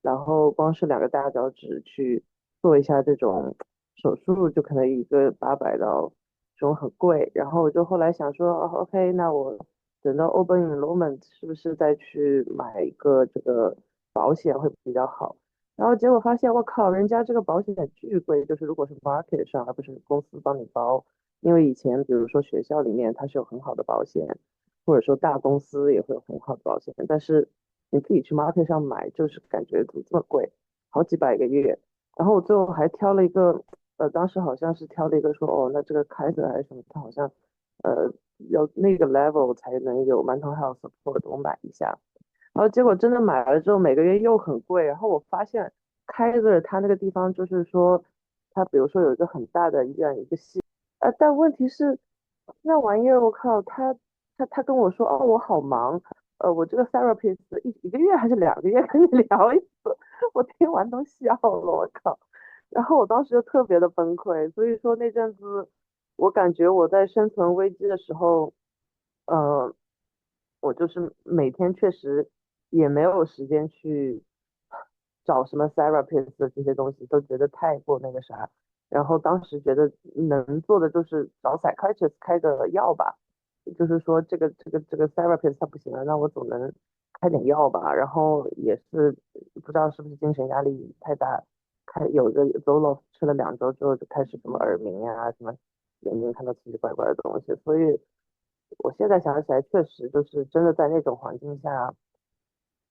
S8: 然后光是2个大脚趾去做一下这种手术，就可能一个800刀，这种很贵。然后我就后来想说，哦，OK，那我等到 open enrollment 是不是再去买一个这个保险会比较好？然后结果发现，我靠，人家这个保险巨贵，就是如果是 market 上，而不是公司帮你包。因为以前比如说学校里面它是有很好的保险，或者说大公司也会有很好的保险，但是你自己去 market 上买，就是感觉怎么这么贵，好几百个月。然后我最后还挑了一个，当时好像是挑了一个说，哦，那这个 Kaiser 还是什么，它好像要那个 level 才能有 mental health support，我买一下。然后结果真的买了之后，每个月又很贵。然后我发现 Kaiser 它那个地方就是说，它比如说有一个很大的医院，一个系，但问题是那玩意儿，我靠，他跟我说，哦，我好忙，我这个 therapist 一个月还是2个月跟你聊一次，我听完都笑了，我靠。然后我当时就特别的崩溃，所以说那阵子我感觉我在生存危机的时候，呃，我就是每天确实也没有时间去找什么 therapist 的这些东西，都觉得太过那个啥。然后当时觉得能做的就是找 psychiatrist 开个药吧，就是说这个 therapist 他不行了，那我总能开点药吧。然后也是不知道是不是精神压力太大，有个 Zoloft 吃了2周之后就开始什么耳鸣啊，什么眼睛看到奇奇怪怪的东西。所以我现在想起来，确实就是真的在那种环境下，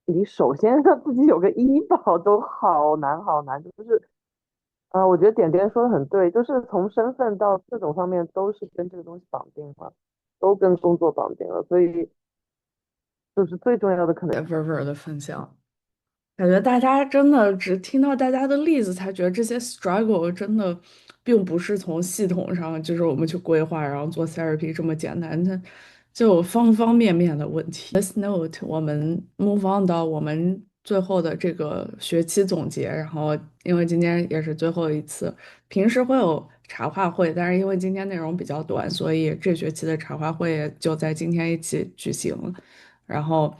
S8: 你首先让自己有个医保都好难好难，就是我觉得点点说的很对，就是从身份到各种方面都是跟这个东西绑定了，都跟工作绑定了，所以就是最重要的可能。
S1: 味的分享。感觉大家真的只听到大家的例子，才觉得这些 struggle 真的并不是从系统上，就是我们去规划，然后做 therapy 这么简单，它就有方方面面的问题。This note，我们 move on 到我们最后的这个学期总结，然后因为今天也是最后一次，平时会有茶话会，但是因为今天内容比较短，所以这学期的茶话会也就在今天一起举行了。然后，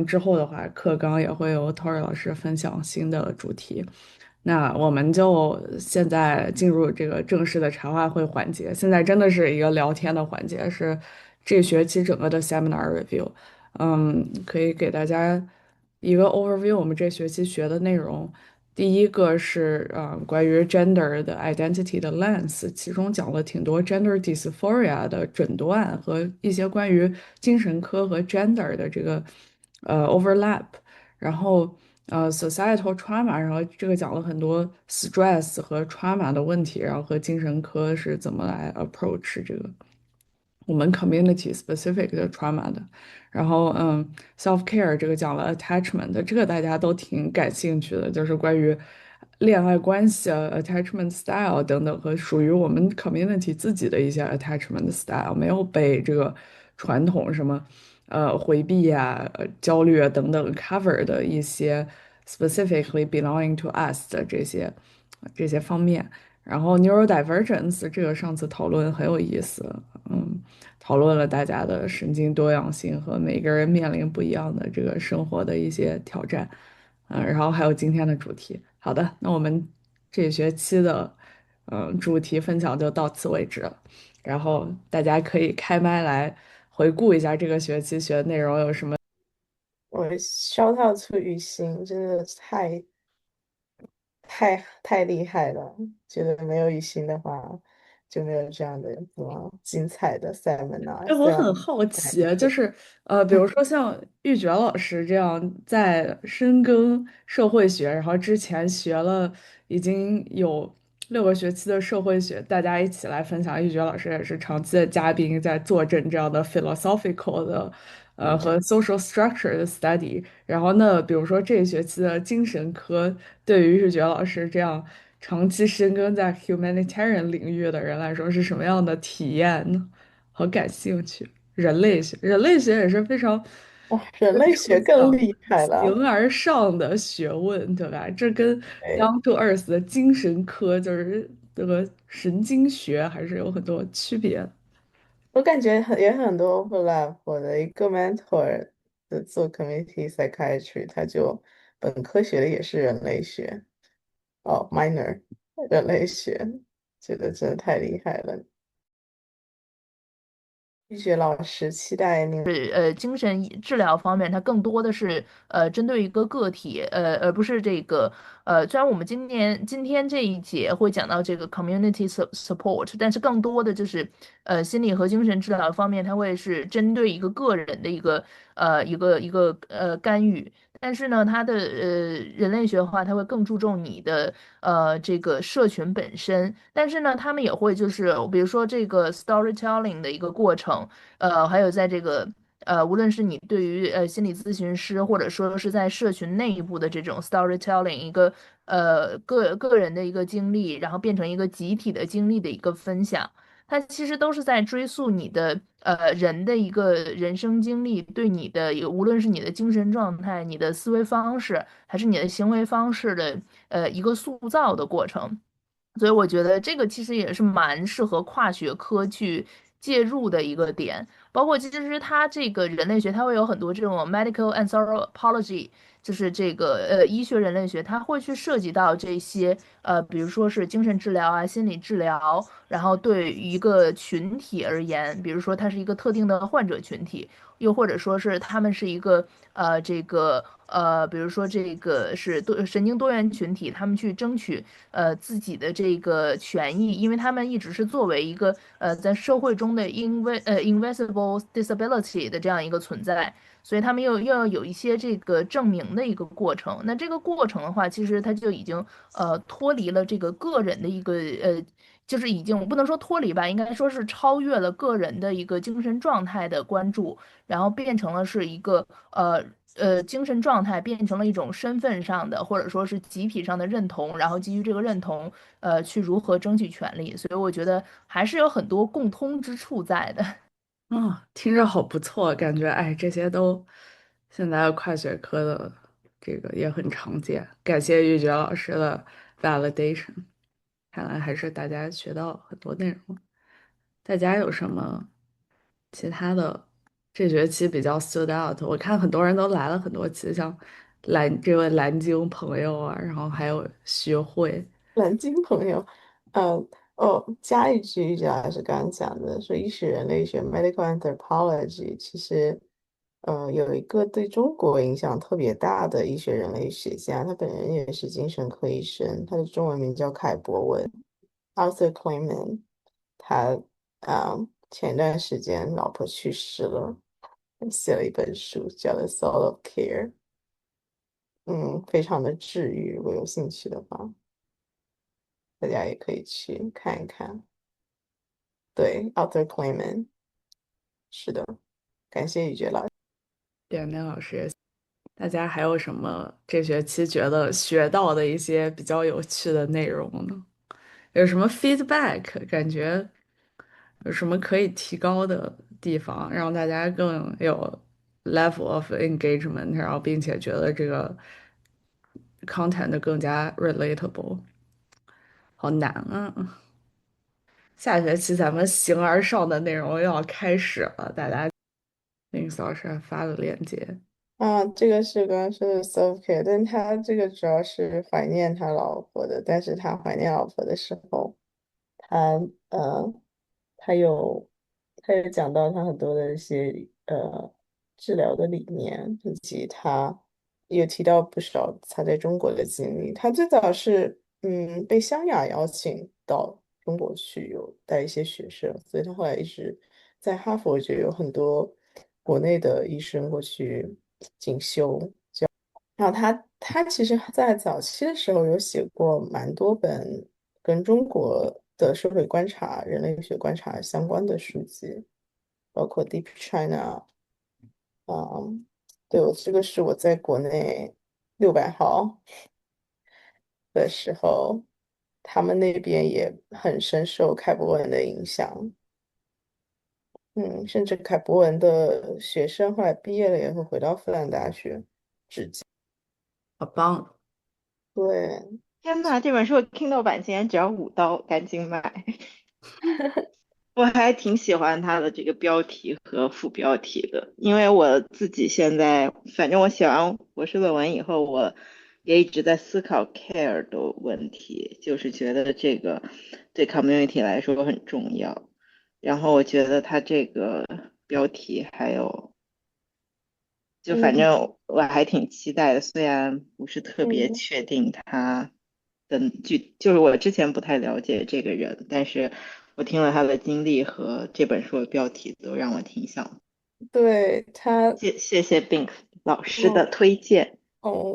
S1: 之后的话，课纲也会由 Tori 老师分享新的主题。那我们就现在进入这个正式的茶话会环节。现在真的是一个聊天的环节，是这学期整个的 seminar review。可以给大家一个 overview，我们这学期学的内容。第一个是关于 gender 的 identity 的 lens，其中讲了挺多 gender dysphoria 的诊断和一些关于精神科和 gender 的这个overlap，然后societal trauma，然后这个讲了很多 stress 和 trauma 的问题，然后和精神科是怎么来 approach 这个我们 community specific 的 trauma 的。然后self care 这个讲了 attachment，这个大家都挺感兴趣的，就是关于恋爱关系啊、attachment style 等等和属于我们 community 自己的一些 attachment style，没有被这个传统什么回避呀、焦虑啊等等 cover 的一些 specifically belonging to us 的这些方面。然后 neurodivergence 这个上次讨论很有意思，讨论了大家的神经多样性和每个人面临不一样的这个生活的一些挑战，然后还有今天的主题。好的，那我们这学期的主题分享就到此为止了，然后大家可以开麦来回顾一下这个学期学的内容有什么。
S2: 我 shout out to 雨欣，真的太厉害了！觉得没有雨欣的话，就没有这样的精彩的 seminar。
S1: 哎，我
S2: 虽然
S1: 很好奇，就
S2: 还是
S1: 是比如说像玉珏老师这样在深耕社会学，然后之前学了已经有6个学期的社会学，大家一起来分享。玉珏老师也是长期的嘉宾，在坐镇这样的 philosophical 的和 social structure 的 study。然后呢，比如说这一学期的精神科，对于玉珏老师这样长期深耕在 humanitarian 领域的人来说，是什么样的体验呢？好感兴趣。人类学，人类学也是非常
S2: 哇，人类学更
S1: 想
S2: 厉害了。
S1: 形而上的学问，对吧？这跟
S2: 对，down
S1: to earth 的精神科，就是这个神经学，还是有很多区别的。
S2: 我感觉也很多 overlap。我的一个 mentor 做 community psychiatry，他就本科学的也是人类学，哦，minor 人类学，觉得真的太厉害了。玉学老师，期待您。
S4: 精神治疗方面，它更多的是针对一个个体，而不是这个虽然我们今天这一节会讲到这个 community support，但是更多的就是心理和精神治疗方面，它会是针对一个个人的一个干预。但是呢，它的人类学的话，它会更注重你的这个社群本身。但是呢，他们也会就是比如说这个 storytelling 的一个过程。还有在这个无论是你对于心理咨询师，或者说是在社群内部的这种 storytelling，一个个人的一个经历，然后变成一个集体的经历的一个分享，它其实都是在追溯你的人的一个人生经历对你的无论是你的精神状态、你的思维方式，还是你的行为方式的一个塑造的过程。所以我觉得这个其实也是蛮适合跨学科去介入的一个点，包括其实它这个人类学，它会有很多这种 medical anthropology，就是这个医学人类学，它会去涉及到这些比如说是精神治疗啊、心理治疗，然后对于一个群体而言，比如说它是一个特定的患者群体，又或者说是他们是一个这个比如说这个是神经多元群体，他们去争取自己的这个权益，因为他们一直是作为一个在社会中的invisible disability 的这样一个存在，所以他们又要有一些这个证明的一个过程。那这个过程的话，其实它就已经脱离了这个个人的一个就是已经不能说脱离吧，应该说是超越了个人的一个精神状态的关注，然后变成了是一个精神状态变成了一种身份上的或者说是集体上的认同，然后基于这个认同去如何争取权利。所以我觉得还是有很多共通之处在的。
S1: 听着好不错，感觉哎，这些都现在跨学科的这个也很常见。感谢玉珏老师的 validation，看来还是大家学到很多内容。大家有什么其他的这学期比较 stood out？我看很多人都来了很多期，像这位蓝鲸朋友啊，然后还有学会。
S2: 南京朋友，加一句，就还是刚刚讲的，说医学人类学 （medical anthropology），其实，有一个对中国影响特别大的医学人类学家，他本人也是精神科医生，他的中文名叫凯博文 （Arthur Kleinman）。他前段时间老婆去世了，写了一本书叫《The Soul of Care》，非常的治愈，如果有兴趣的话。大家也可以去看一看。对，Arthur Clayman，是的，感谢雨珏老师。
S1: 点点老师，大家还有什么这学期觉得学到的一些比较有趣的内容呢？有什么 feedback？感觉有什么可以提高的地方，让大家更有 level of engagement，然后并且觉得这个 content 更加 relatable。好难啊！下学期咱们形而上的内容又要开始了，大家 Links 老师还发了链接。
S2: 这个是刚刚说的 self care，但他这个主要是怀念他老婆的，但是他怀念老婆的时候，他他有他有讲到他很多的一些治疗的理念，以及他也提到不少他在中国的经历。他最早是被湘雅邀请到中国去，有带一些学生，所以他后来一直在哈佛就有很多国内的医生过去进修。然后他其实在早期的时候有写过蛮多本跟中国的社会观察、人类学观察相关的书籍，包括《Deep China》。对，这个是我在国内600号的时候，他们那边也很深受凯博文的影响。甚至凯博文的学生后来毕业了也会回到复旦大学执教。
S1: 好棒！
S2: 对，
S3: 天呐，这本书 Kindle 版竟然只要$5，赶紧买！我还挺喜欢它的这个标题和副标题的，因为我自己现在，反正我写完博士论文以后，我也一直在思考 care 的问题，就是觉得这个对 community 来说很重要。然后我觉得它这个标题还有，就反
S2: 嗯
S3: 正我还挺期待的，虽然不是特别
S2: 嗯。
S3: 确定它的就是我之前不太了解这个人，但是我听了他的经历和这本书的标题都让我挺想，
S2: 对他，
S3: 谢谢 Bink 老师的
S2: 嗯
S3: 推荐。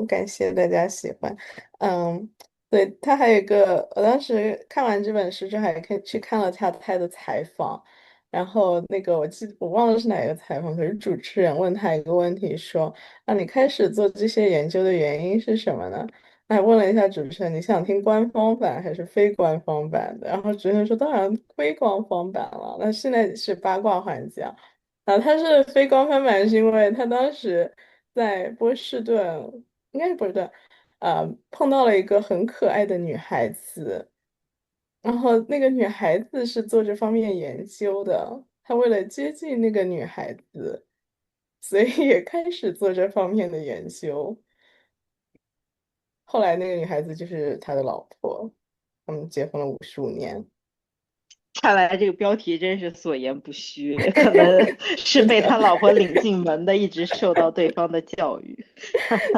S2: 感谢大家喜欢。嗯，对，他还有一个，我当时看完这本书之后，还去看了他的采访，然后那个我忘了是哪个采访，可是主持人问他一个问题说，你开始做这些研究的原因是什么呢？还问了一下主持人，你想听官方版还是非官方版的？然后主持人说，当然非官方版了。那现在是八卦环节啊。他是非官方版，是因为他当时在波士顿，应该是波士顿，碰到了一个很可爱的女孩子，然后那个女孩子是做这方面研究的，他为了接近那个女孩子，所以也开始做这方面的研究。后来那个女孩子就是他的老婆，他们结婚了55年。
S3: 看来这个标题真是所言不虚，可能是
S2: 是的，
S3: 被他老婆领进门的，一直受到对方的教育。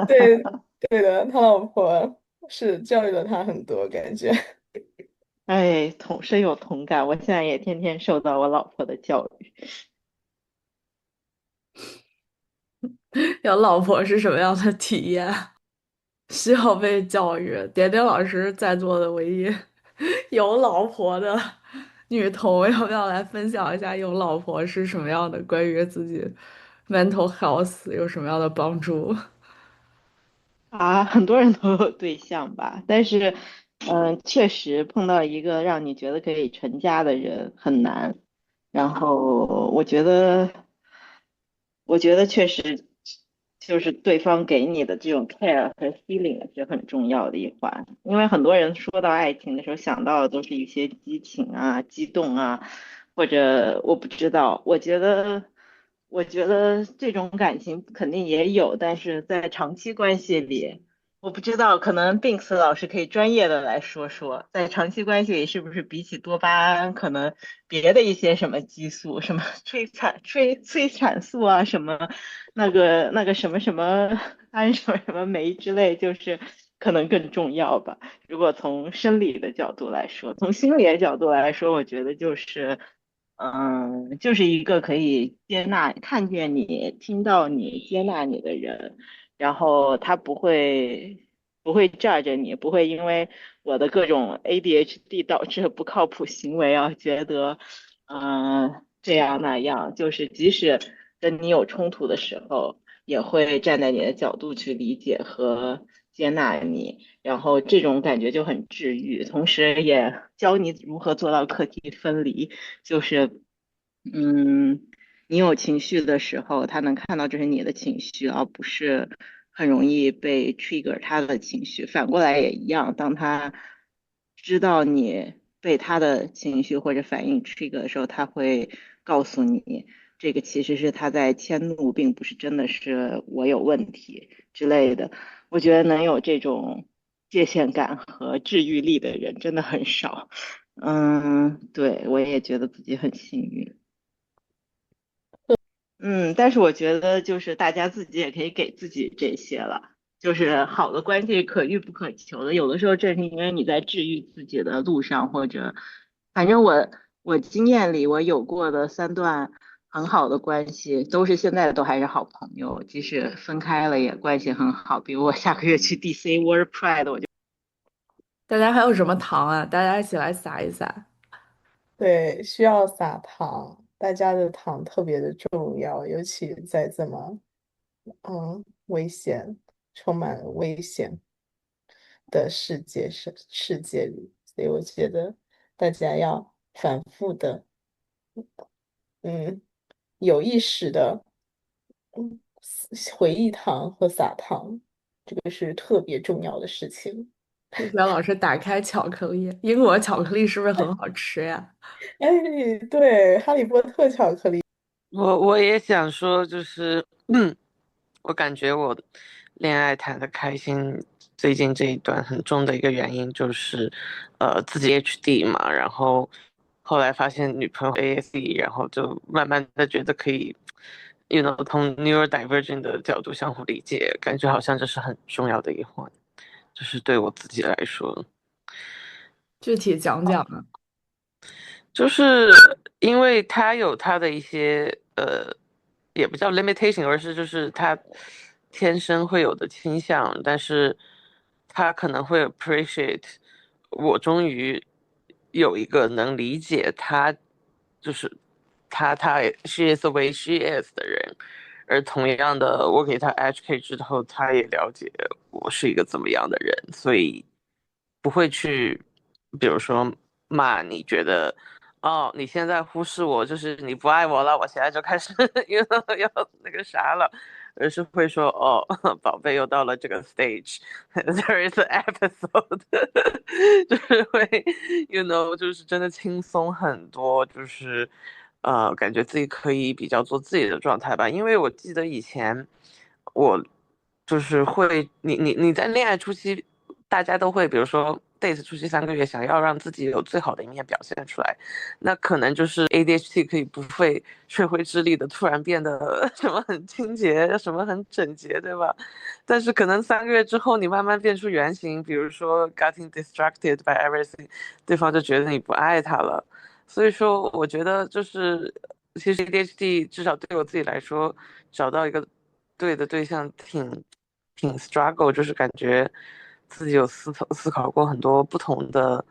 S2: 对对的，他老婆是教育了他很多，感觉。
S3: 哎，深有同感，我现在也天天受到我老婆的教育。
S1: 有老婆是什么样的体验？需要被教育。点点老师在座的唯一有老婆的女童，要不要来分享一下有老婆是什么样的？关于自己 mental health 有什么样的帮助？
S3: 啊，很多人都有对象吧，但是，确实碰到一个让你觉得可以成家的人很难。然后我觉得确实就是对方给你的这种 care 和 feeling 是很重要的一环，因为很多人说到爱情的时候想到的都是一些激情啊、激动啊，或者我不知道，我觉得这种感情肯定也有，但是在长期关系里。我不知道，可能 Binks 老师可以专业的来说说，在长期关系里是不是比起多巴胺，可能别的一些什么激素，什么催产素啊，什么那个什么胺什么什么酶之类，就是可能更重要吧。如果从生理的角度来说，从心理的角度来说，我觉得就是，就是一个可以接纳、看见你、听到你、接纳你的人。然后他不会 judge 你，不会因为我的各种 ADHD 导致不靠谱行为啊，觉得这样那样，就是即使跟你有冲突的时候，也会站在你的角度去理解和接纳你，然后这种感觉就很治愈，同时也教你如何做到课题分离，就是嗯。你有情绪的时候，他能看到这是你的情绪，而不是很容易被 trigger 他的情绪。反过来也一样，当他知道你被他的情绪或者反应 trigger 的时候，他会告诉你，这个其实是他在迁怒，并不是真的是我有问题之类的。我觉得能有这种界限感和治愈力的人真的很少。对，我也觉得自己很幸运。但是我觉得就是大家自己也可以给自己这些了，就是好的关系可遇不可求的，有的时候正是因为你在治愈自己的路上，或者反正我经验里我有过的3段很好的关系，都是现在都还是好朋友，即使分开了也关系很好。比如我下个月去 DC World Pride，我就
S1: 大家还有什么糖啊？大家一起来撒一撒。
S2: 对，需要撒糖，大家的糖特别的重要，尤其在这么危险、充满危险的世界里，所以我觉得大家要反复的，嗯，有意识的，回忆糖和撒糖，这个是特别重要的事情。
S1: 谢谢老师打开巧克力，英国巧克力是不是很好吃呀？
S2: 哎，对，哈利波特巧克力。
S5: 我也想说，就是我感觉我恋爱谈的开心，最近这一段很重的一个原因就是，自己 HD 嘛，然后后来发现女朋友 ASD，然后就慢慢的觉得可以从 neurodivergent 的角度相互理解，感觉好像这是很重要的一环，就是对我自己来说。
S1: 具体讲讲啊。
S5: 就是因为他有他的一些也不叫 limitation，而是就是他天生会有的倾向，但是他可能会 appreciate 我终于有一个能理解他，就是他 she is the way she is 的人，而同样的，我给他 HK 之后，他也了解我是一个怎么样的人，所以不会去，比如说骂你觉得。哦，你现在忽视我，就是你不爱我了，我现在就开始要那个啥了，而是会说哦，宝贝又到了这个 stage，there is an episode，就是会就是真的轻松很多，就是感觉自己可以比较做自己的状态吧，因为我记得以前我就是会，你在恋爱初期，大家都会，比如说 date 初期3个月，想要让自己有最好的一面表现出来。那可能就是 ADHD 可以不费吹灰之力的突然变得什么很清洁，什么很整洁，对吧？但是可能3个月之后，你慢慢变出原形，比如说 getting distracted by everything，对方就觉得你不爱他了。所以说，我觉得就是其实 ADHD 至少对我自己来说，找到一个对的对象挺 struggle，就是感觉自己有思考过很多不同的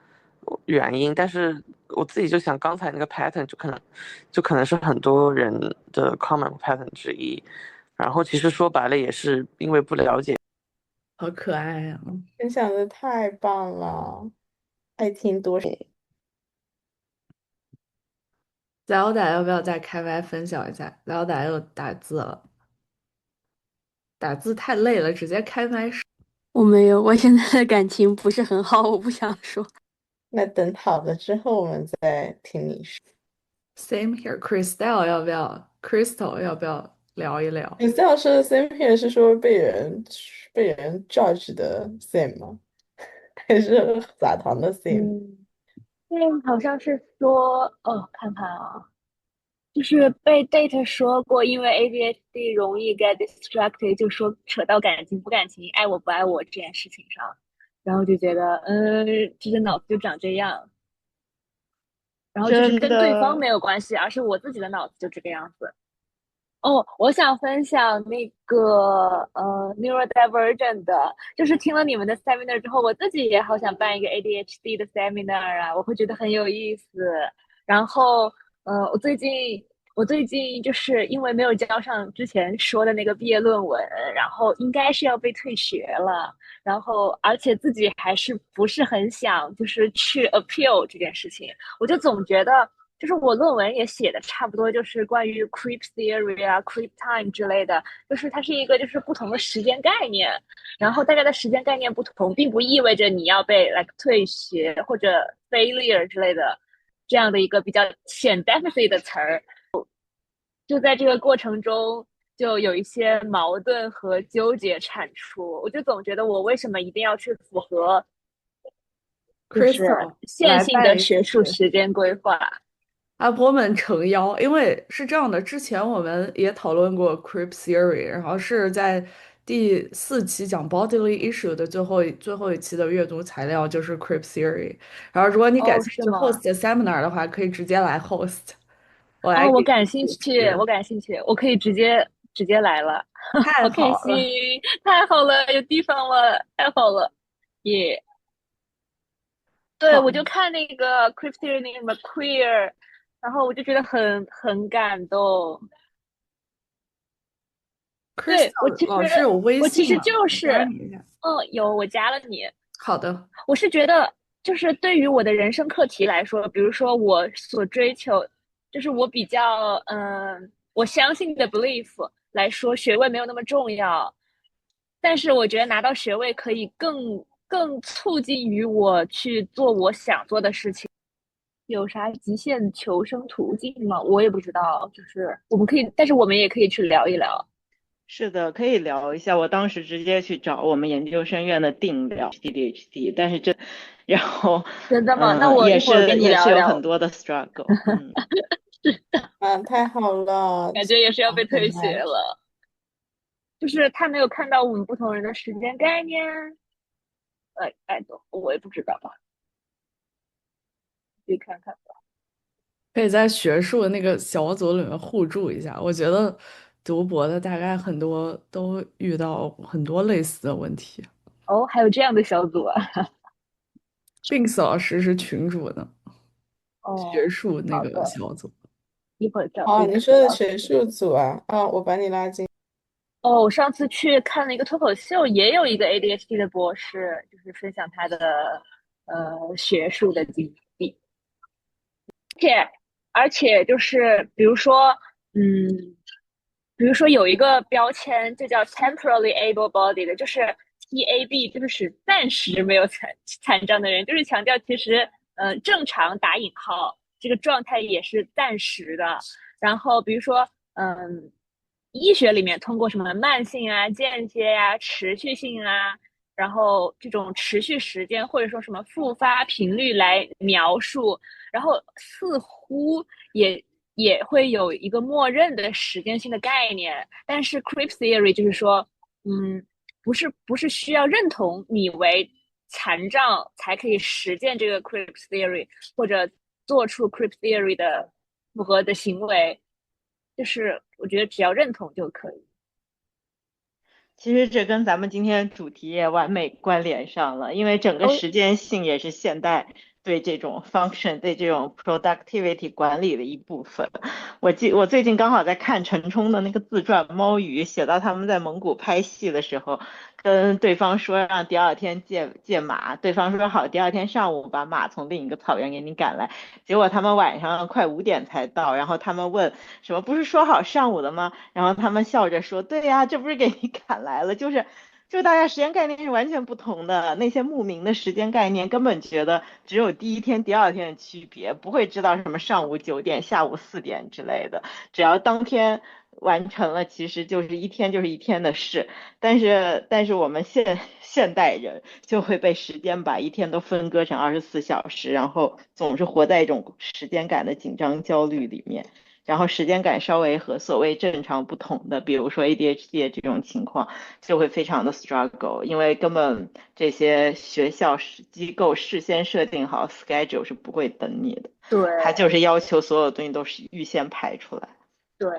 S5: 原因，但是我自己就想刚才那个 pattern 就可能是很多人的 common pattern 之一，然后其实说白了也是因为不了解。
S1: 好可爱呀、
S2: 分享的太棒了，爱听多少。
S1: 仔欧仔要不要再开麦分享一下？仔欧仔又打字了，打字太累了，直接开麦是。
S6: 我没有，我现在的感情不是很好，我不想说。
S2: 那等好了之后，我们再听你说。
S1: Same here. Crystal 要不要？Crystal 要不要聊一聊？
S2: 你这样说的 Sam here 是说被人 judge 的 Sam 吗？还是撒糖的 Sam？
S7: 嗯，好像是说，看看啊，就是被 date 说过，因为 ADHD 容易 get distracted，就说扯到感情不感情、爱我不爱我这件事情上，然后就觉得，这个脑子就长这样，然后就是
S3: 真
S7: 跟对方
S3: 的。
S7: 没有关系，而是我自己的脑子就这个样子。哦，我想分享那个neurodivergent 的，就是听了你们的 seminar 之后，我自己也好想办一个 ADHD 的 seminar 啊，我会觉得很有意思。然后我最近就是因为没有交上之前说的那个毕业论文，然后应该是要被退学了，然后而且自己还是不是很想就是去 appeal 这件事情，我就总觉得。就是我论文也写的差不多，就是关于 creep theory 啊、creep time 之类的，就是它是一个就是不同的时间概念，然后大家的时间概念不同，并不意味着你要被 like 退学或者 failure 之类的这样的一个比较显 deficit 的词儿，就在这个过程中就有一些矛盾和纠结产出，我就总觉得我为什么一定要去符合就是
S1: Crystal
S7: 线性的
S1: 来拜一
S7: 学术
S1: 次。
S7: 时间规划。
S1: 阿婆们诚邀，因为是这样的，之前我们也讨论过 Creep Theory，然后是在第4期讲 bodily issue 的最后一期的阅读材料就是 Creep Theory，然后如果你感
S7: 哦，
S1: 兴趣
S7: 是吗？host
S1: seminar 的话，可以直接来 host，我来
S7: 哦，
S1: 给你
S7: 我感兴
S1: 主
S7: 趣，我
S1: 持，
S7: 感兴趣，我可以直接来了，
S1: 太
S7: 好开
S1: 好了。
S7: 心，太好了，有地方了，太好了，耶、对，
S1: 好
S7: 我就看那个 Christian 那个 Queer，然后我就觉得很感动。对，我
S1: ，Crystal
S7: 其实
S1: 老师有微
S7: 我其实
S1: 信吗？我加
S7: 就是，
S1: 你一下。
S7: 有我加了你，
S1: 好的
S7: 我是觉得，就是对于我的人生课题来说，比如说我所追求，就是我比较，我相信的 belief 来说，学位没有那么重要。但是我觉得拿到学位可以更促进于我去做我想做的事情。有啥极限求生途径吗？我也不知道，就是我们可以，但是我们也可以去聊一聊。
S3: 是的，可以聊一下。我当时直接去找我们研究生院的定聊 ADHD，但是然后
S7: 真的吗？那我
S3: 也
S7: 一会儿跟你
S3: 是也是有很
S7: 聊一聊。
S3: 多的 struggle，
S2: 啊，太好了，
S7: 感觉也是要被退学
S2: 很爱。
S7: 了。就是他没有看到我们不同人的时间概念。懂，我也不知道吧，去看看吧。
S1: 可以在学术的那个小组里面互助一下。我觉得读博的大概很多都遇到很多类似的问题。
S7: 哦，还有这样的小组啊！Binks
S1: 老师是群主的，学
S7: 哦，
S1: 术那
S7: 好的，
S1: 个小组。
S7: 一会儿找
S2: 哦，你
S7: Bix
S2: 说的
S7: 聊。
S2: 学术组啊，啊，我把你拉进。
S7: 哦，我上次去看了一个脱口秀，也有一个 ADHD 的博士，就是分享他的学术的经历，且而且就是比如说，嗯，比如说有一个标签就叫 temporarily able-bodied，就是 TAB，就是暂时没有残障的人，就是强调其实正常打引号这个状态也是暂时的。然后比如说医学里面通过什么慢性啊、间接呀、持续性啊，然后这种持续时间或者说什么复发频率来描述，然后似乎也会有一个默认的时间性的概念，但是 creep theory 就是说，不是需要认同你为残障才可以实践这个 creep theory，或者做出 creep theory 的符合的行为，就是我觉得只要认同就可以。
S3: 其实这跟咱们今天主题也完美关联上了，因为整个
S7: 哦，
S3: 时间性也是现代对这种 function、对这种 productivity 管理的一部分。我最近刚好在看陈冲的那个自传《猫语》，写到他们在蒙古拍戏的时候，跟对方说让第二天借马，对方说好，第二天上午把马从另一个草原给你赶来。结果他们晚上快5点才到，然后他们问什么不是说好上午的吗？然后他们笑着说，对呀，这不是给你赶来了，就是大家时间概念是完全不同的，那些牧民的时间概念根本觉得只有第一天、第二天的区别，不会知道什么上午9点、下午4点之类的，只要当天完成了，其实就是一天就是一天的事。但是我们现代人就会被时间把一天都分割成24小时，然后总是活在一种时间感的紧张焦虑里面。然后时间感稍微和所谓正常不同的，比如说 ADHD 这种情况，就会非常的 struggle，因为根本这些学校机构事先设定好 schedule 是不会等你的，
S7: 对
S3: 它就是要求所有东西都是预先排出来。
S7: 对。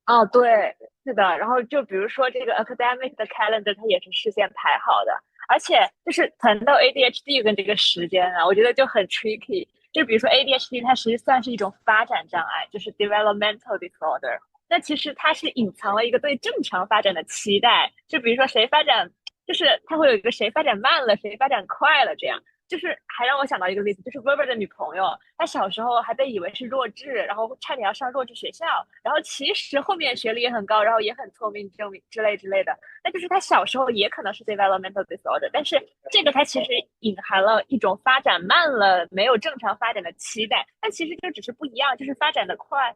S7: 哦，对，是的。然后就比如说这个 academic 的 calendar，它也是事先排好的，而且就是谈到 ADHD 跟这个时间啊，我觉得就很 tricky。就比如说 ADHD，它实际算是一种发展障碍，就是 developmental disorder。那其实它是隐藏了一个对正常发展的期待，就比如说谁发展，就是它会有一个谁发展慢了，谁发展快了这样。就是还让我想到一个例子，就是 Weber 的女朋友，她小时候还被以为是弱智，然后差点要上弱智学校，然后其实后面学历也很高，然后也很聪明，之类的。那就是她小时候也可能是 developmental disorder，但是这个它其实隐含了一种发展慢了、没有正常发展的期待，但其实就只是不一样，就是发展的快，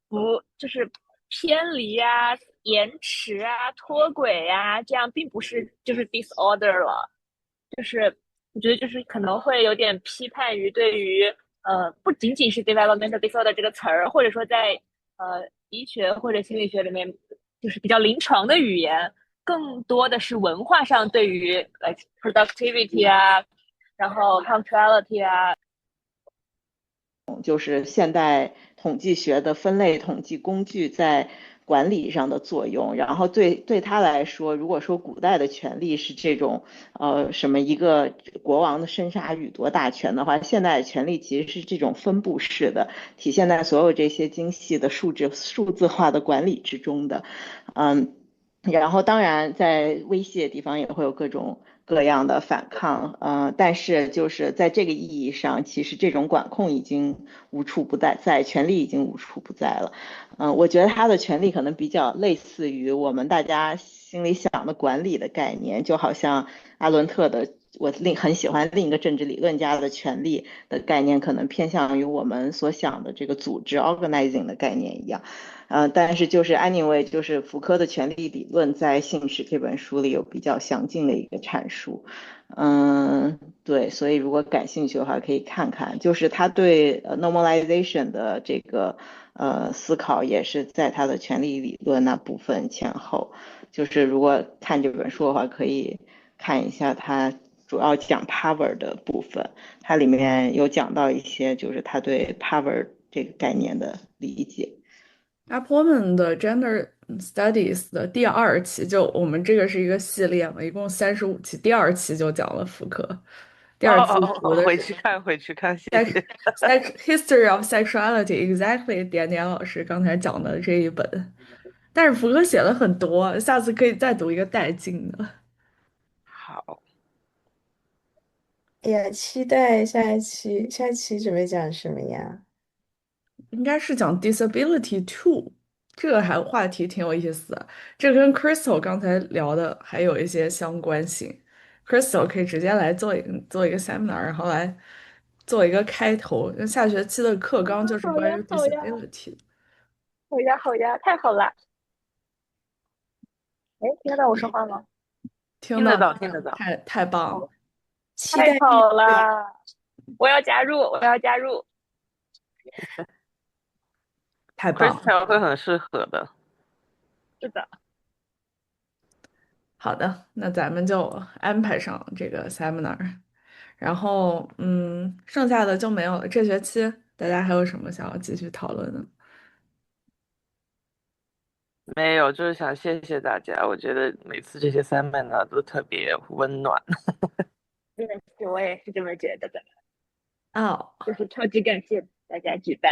S7: 不就是偏离啊、延迟啊、脱轨啊，这样并不是就是 disorder 了。就是我觉得就是可能会有点批判于对于不仅仅是 developmental disorder 这个词儿，或者说在医学或者心理学里面，就是比较临床的语言，更多的是文化上对于productivity 啊，然后 punctuality 啊，
S3: 就是现代统计学的分类统计工具在管理上的作用。然后对他来说，如果说古代的权力是这种什么一个国王的生杀予夺大权的话，现代的权力其实是这种分布式的，体现在所有这些精细的数字化的管理之中的。嗯，然后当然在微细的地方也会有各种各样的反抗，但是就是在这个意义上，其实这种管控已经无处不在，权力已经无处不在了。我觉得他的权力可能比较类似于我们大家心里想的管理的概念，就好像阿伦特的。我很喜欢另一个政治理论家的权力的概念，可能偏向于我们所想的这个组织 organizing 的概念一样。但是就是 anyway，就是福柯的权力理论在《信使》这本书里有比较详尽的一个阐述。对，所以如果感兴趣的话，可以看看，就是他对normalization 的这个思考，也是在他的权力理论那部分前后。就是如果看这本书的话，可以看一下他主要讲 power 的部分，它里面有讲到一些就是他对 power 这个概念的理解。
S1: Appleman 的 Gender Studies 的第二期，就我们这个是一个系列嘛，一共35期，第二期就讲了福柯。第
S5: 哦
S1: 二期
S5: 哦哦哦，
S1: 读的是
S5: 回去看，谢
S1: Sex
S5: 谢。
S1: History of Sexuality，exactly 点点老师刚才讲的这一本。但是福柯写了很多，下次可以再读一个带劲的。
S5: 好，
S2: 哎呀，期待下一期，下一期准备讲什么呀？
S1: 应该是讲 disability too，这个还话题挺有意思的，这跟 Crystal 刚才聊的还有一些相关性。Crystal 可以直接来做一个 seminar，然后来做一个开头。那下学期的课纲就是
S7: 好呀
S1: 关于
S7: 好呀
S1: disability 的。
S7: 好呀好呀，太好了！哎，听得到我说话吗？
S1: 听到，
S5: 听得到，听得到。
S1: 太棒了。
S7: 哦，
S2: 期待面
S7: 太好
S2: 对。
S7: 了！我要加入，我要加入。
S1: 太棒了。
S5: Crystal 会很适合的。
S7: 是的，
S1: 好的，那咱们就安排上这个 seminar，然后剩下的就没有了。这学期大家还有什么想要继续讨论的？
S5: 没有，就是想谢谢大家。我觉得每次这些 seminar 都特别温暖。
S7: 真的是，我也是这么觉得的，
S1: 哦，
S7: 就是超级感谢大家举办。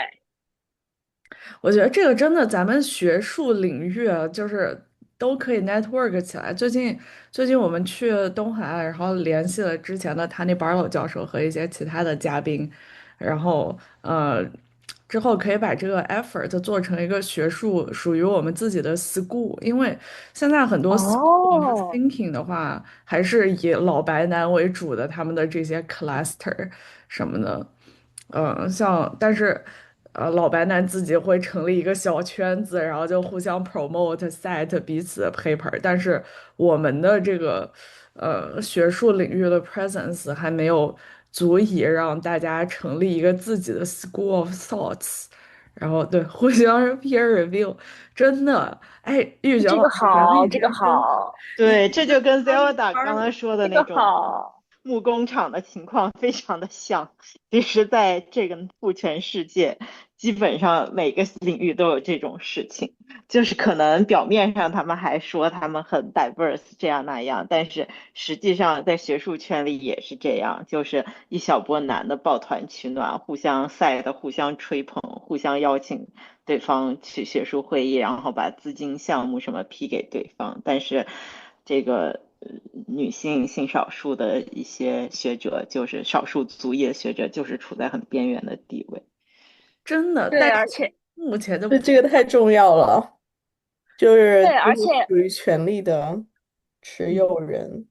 S1: 我觉得这个真的，咱们学术领域啊就是都可以 network 起来。最近我们去东海岸，然后联系了之前的 Tony Barlow 教授和一些其他的嘉宾，然后之后可以把这个 effort 做成一个学术属于我们自己的 school。因为现在很多 school of
S7: 哦，thinking
S1: 的话，还是以老白男为主的，他们的这些 cluster 什么的。但是，老白男自己会成立一个小圈子，然后就互相 promote、cite 彼此的 paper，但是我们的这个，学术领域的 presence 还没有足以让大家成立一个自己的 school of thoughts，然后对，互相 peer review，真的，哎，玉璇
S7: 这个
S1: 老师，咱们
S7: 好，这个
S1: 已经
S7: 好，
S3: 对，这就跟
S1: Tony
S3: Zelda 刚刚
S1: Barlow
S3: 说的
S7: 这个
S3: 那种
S7: 好。
S3: 木工厂的情况非常的像。其实，在这个父权世界，基本上每个领域都有这种事情。就是可能表面上他们还说他们很 diverse 这样那样，但是实际上在学术圈里也是这样，就是一小波男的抱团取暖，互相晒的，互相吹捧，互相邀请对方去学术会议，然后把资金项目什么批给对方。但是这个女性性少数的一些学者，就是少数族裔的学者，就是处在很边缘的地位。
S1: 真的，
S7: 对，
S1: 但是
S7: 而且
S1: 目前就
S2: 这个太重要了，就是
S7: 对，
S2: 就是属于权力的持
S1: 嗯。
S2: 有人。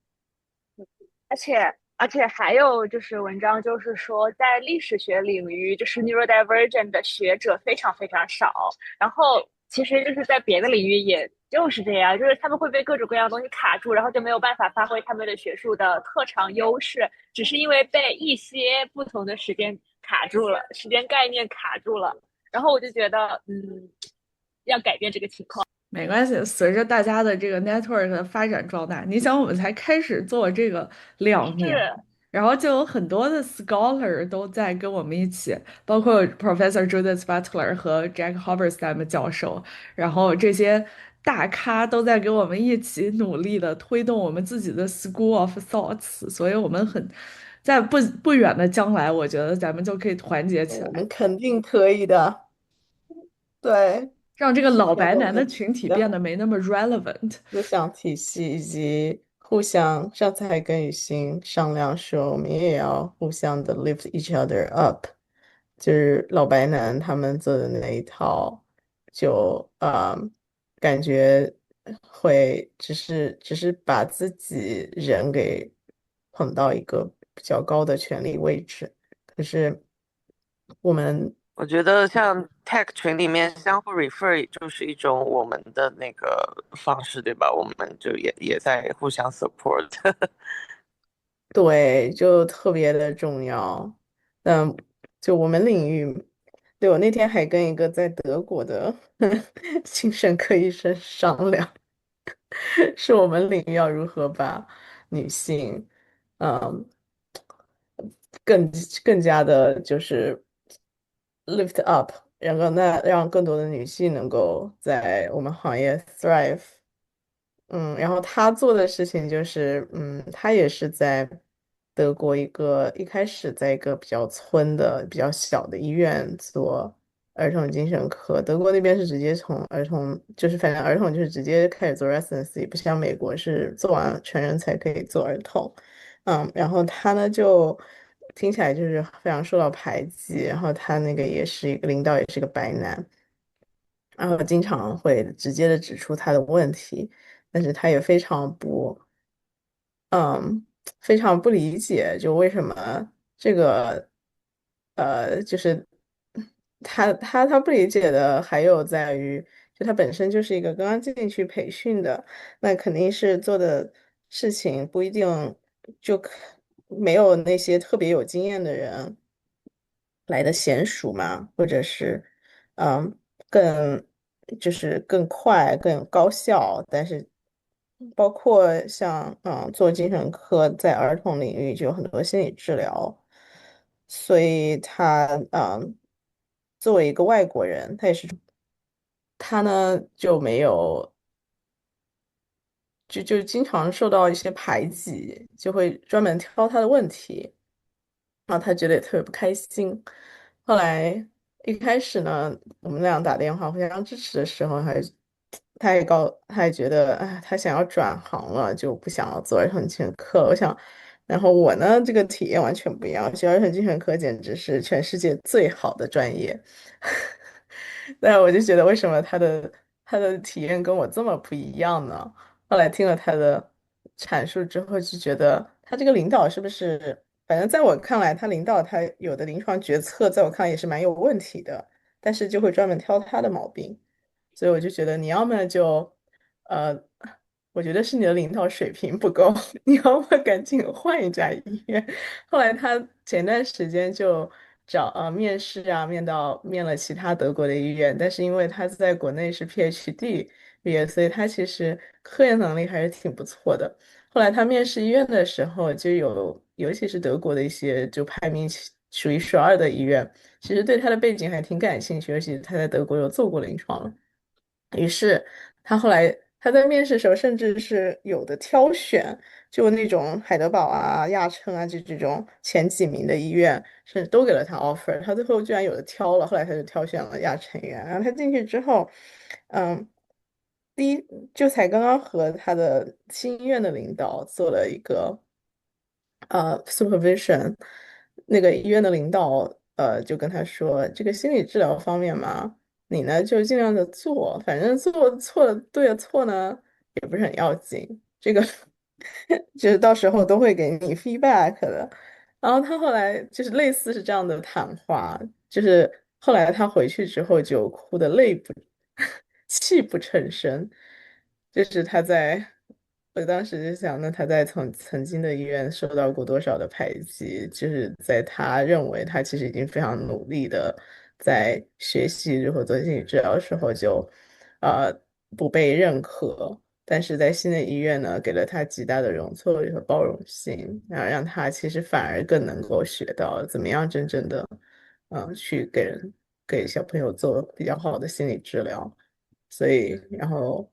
S7: 而且而且还有就是文章就是说，在历史学领域，就是 neurodivergent 的学者非常非常少。然后其实就是在别的领域也就是这样，就是他们会被各种各样的东西卡住，然后就没有办法发挥他们的学术的特长优势，只是因为被一些不同的时间卡住了，时间概念卡住了。然后我就觉得，要改变这个情况。
S1: 没关系，随着大家的这个 network 的发展壮大，你想我们才开始做这个2年，
S7: 是，
S1: 然后就有很多的 scholar 都在跟我们一起，包括 Professor Judith Butler 和 Jack Halberstam 教授，然后这些大咖都在跟我们一起努力的推动我们自己的 School of Thoughts，所以我们在不远的将来，我觉得咱们就可以团结起来，
S2: 我们肯定可以的。对，
S1: 让这个
S2: 是
S1: 老白
S2: 通过我们的
S1: 男的群体变
S2: 的
S1: 得没那么 relevant。
S2: 思想体系以及互相，上次还跟雨欣商量说，我们也要互相的 lift each other up，就是老白男他们做的那一套，就感觉会只是把自己人给捧到一个比较高的权力位置，可是我们。
S5: 我觉得像 tech 群里面相互 refer 就是一种我们的那个方式，对吧？我们就也在互相 support。
S2: 对，就特别的重要。嗯，就我们领域，对，我那天还跟一个在德国的精神科医生商量，是我们领域要如何把女性，嗯，更更加的，就是 lift up，让更多的女性能够在我们行业 thrive。然后他做的事情就是，他也是在德国一开始在一个比较村的、比较小的医院做儿童精神科。德国那边是直接从儿童，就是反正儿童就是直接开始做 residency，不像美国是做完成人才可以做儿童。然后他呢就听起来就是非常受到排挤，然后他那个也是一个领导，也是个白男。然后经常会直接的指出他的问题，但是他也嗯，非常不理解，就为什么这个，就是他不理解的还有在于，就他本身就是一个刚刚进去培训的，那肯定是做的事情不一定就没有那些特别有经验的人来的娴熟嘛，或者是嗯更就是更快更高效，但是包括像做精神科在儿童领域就有很多心理治疗，所以他作为一个外国人，他也是。他呢就没有，就经常受到一些排挤，就会专门挑他的问题，然后他觉得也特别不开心。后来一开始呢，我们俩打电话互相支持的时候他也觉得，哎，他想要转行了，就不想要做儿童精神科了。我想，然后我呢，这个体验完全不一样，学儿童精神科简直是全世界最好的专业。但我就觉得，为什么他的体验跟我这么不一样呢？后来听了他的阐述之后，就觉得他这个领导是不是，反正在我看来，他领导他有的临床决策，在我看来也是蛮有问题的，但是就会专门挑他的毛病。所以我就觉得你要么就，呃，我觉得是你的领导水平不够，你要么赶紧换一家医院。后来他前段时间就面试啊，面了其他德国的医院，但是因为他在国内是 PhD 毕业，所以他其实科研能力还是挺不错的。后来他面试医院的时候，就尤其是德国的一些就排名数一数二的医院，其实对他的背景还挺感兴趣，尤其是他在德国有做过临床了。于是他后来他在面试的时候，甚至是有的挑选，就那种海德堡啊、亚琛啊，就这种前几名的医院，甚至都给了他 offer。他最后居然有的挑了，后来他就挑选了亚琛医院。然后他进去之后，嗯，第一就才刚刚和他的新医院的领导做了一个supervision，那个医院的领导就跟他说，这个心理治疗方面嘛。你呢就尽量的做，反正做错了对了错呢也不是很要紧，这个就是到时候都会给你 feedback 的。然后他后来就是类似是这样的谈话，就是后来他回去之后就哭得泪不泣不成声，就是我当时就想，那他在曾经的医院受到过多少的排挤，就是在他认为他其实已经非常努力的在学习如何做心理治疗的时候就，呃不被认可，但是在新的医院呢，给了他极大的容错率和包容性，然后让他其实反而更能够学到怎么样真正的，去给小朋友做比较好的心理治疗，所以然后。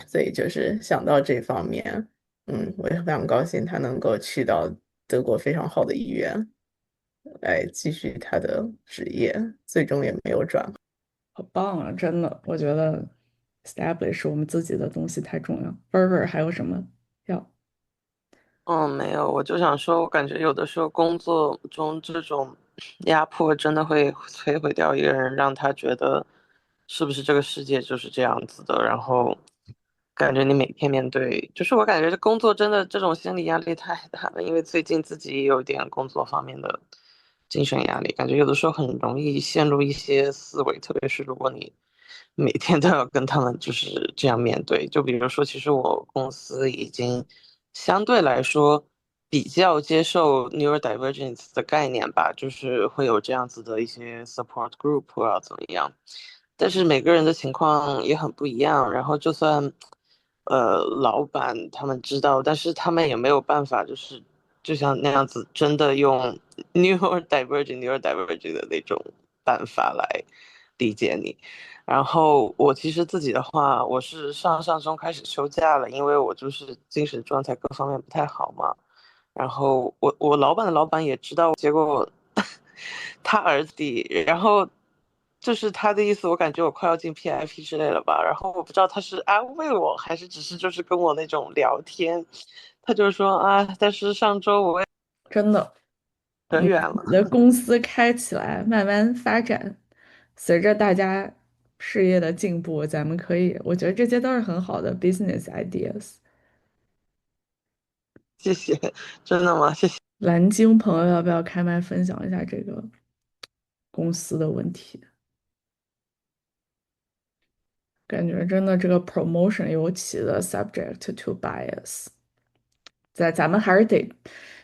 S2: 所以就是想到这方面，我也非常高兴他能够去到德国非常好的医院来继续他的职业，最终也没有转。
S1: 好棒啊！真的，我觉得 establish 我们自己的东西太重要。Burger 还有什么要？
S5: 嗯，没有，我就想说，我感觉有的时候工作中这种压迫真的会摧毁掉一个人，让他觉得是不是这个世界就是这样子的，然后感觉你每天面对，就是我感觉这工作真的这种心理压力太大了，因为最近自己也有点工作方面的精神压力，感觉有的时候很容易陷入一些思维，特别是如果你每天都要跟他们就是这样面对，就比如说，其实我公司已经相对来说比较接受 neurodivergence 的概念吧，就是会有这样子的一些 support group 啊，怎么样？但是每个人的情况也很不一样，然后就算老板他们知道，但是他们也没有办法，就是就像那样子，真的用 neurodivergent 的那种办法来理解你。然后我其实自己的话，我是上周开始休假了，因为我就是精神状态各方面不太好嘛。然后我老板的老板也知道，结果他儿子的，然后就是他的意思，我感觉我快要进 PIP 之类了吧。然后我不知道他是安慰我，还是只是就是跟我那种聊天。他就说啊，但是上周我也
S1: 真的，
S5: 扯远了。
S1: 你的公司开起来，慢慢发展，随着大家事业的进步，咱们可以，我觉得这些都是很好的 business ideas。
S5: 谢谢，真的吗？谢谢。
S1: 蓝鲸朋友要不要开麦分享一下这个公司的问题？感觉真的这个 promotion 尤其的 subject to bias。咱们还是得，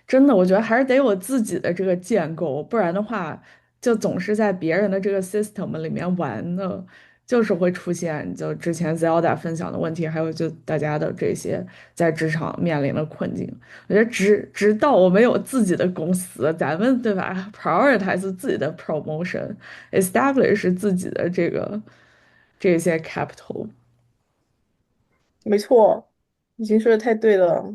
S1: 真的，我觉得还是得有自己的这个建构，不然的话，就总是在别人的这个 system 里面玩的，就是会出现就之前 Zelda 分享的问题，还有就大家的这些在职场面临的困境。我觉得直到我们有自己的公司，咱们对吧，prioritize 自己的 promotion，establish 自己的这个。这些 capital。
S2: 没错，已经说的太对了。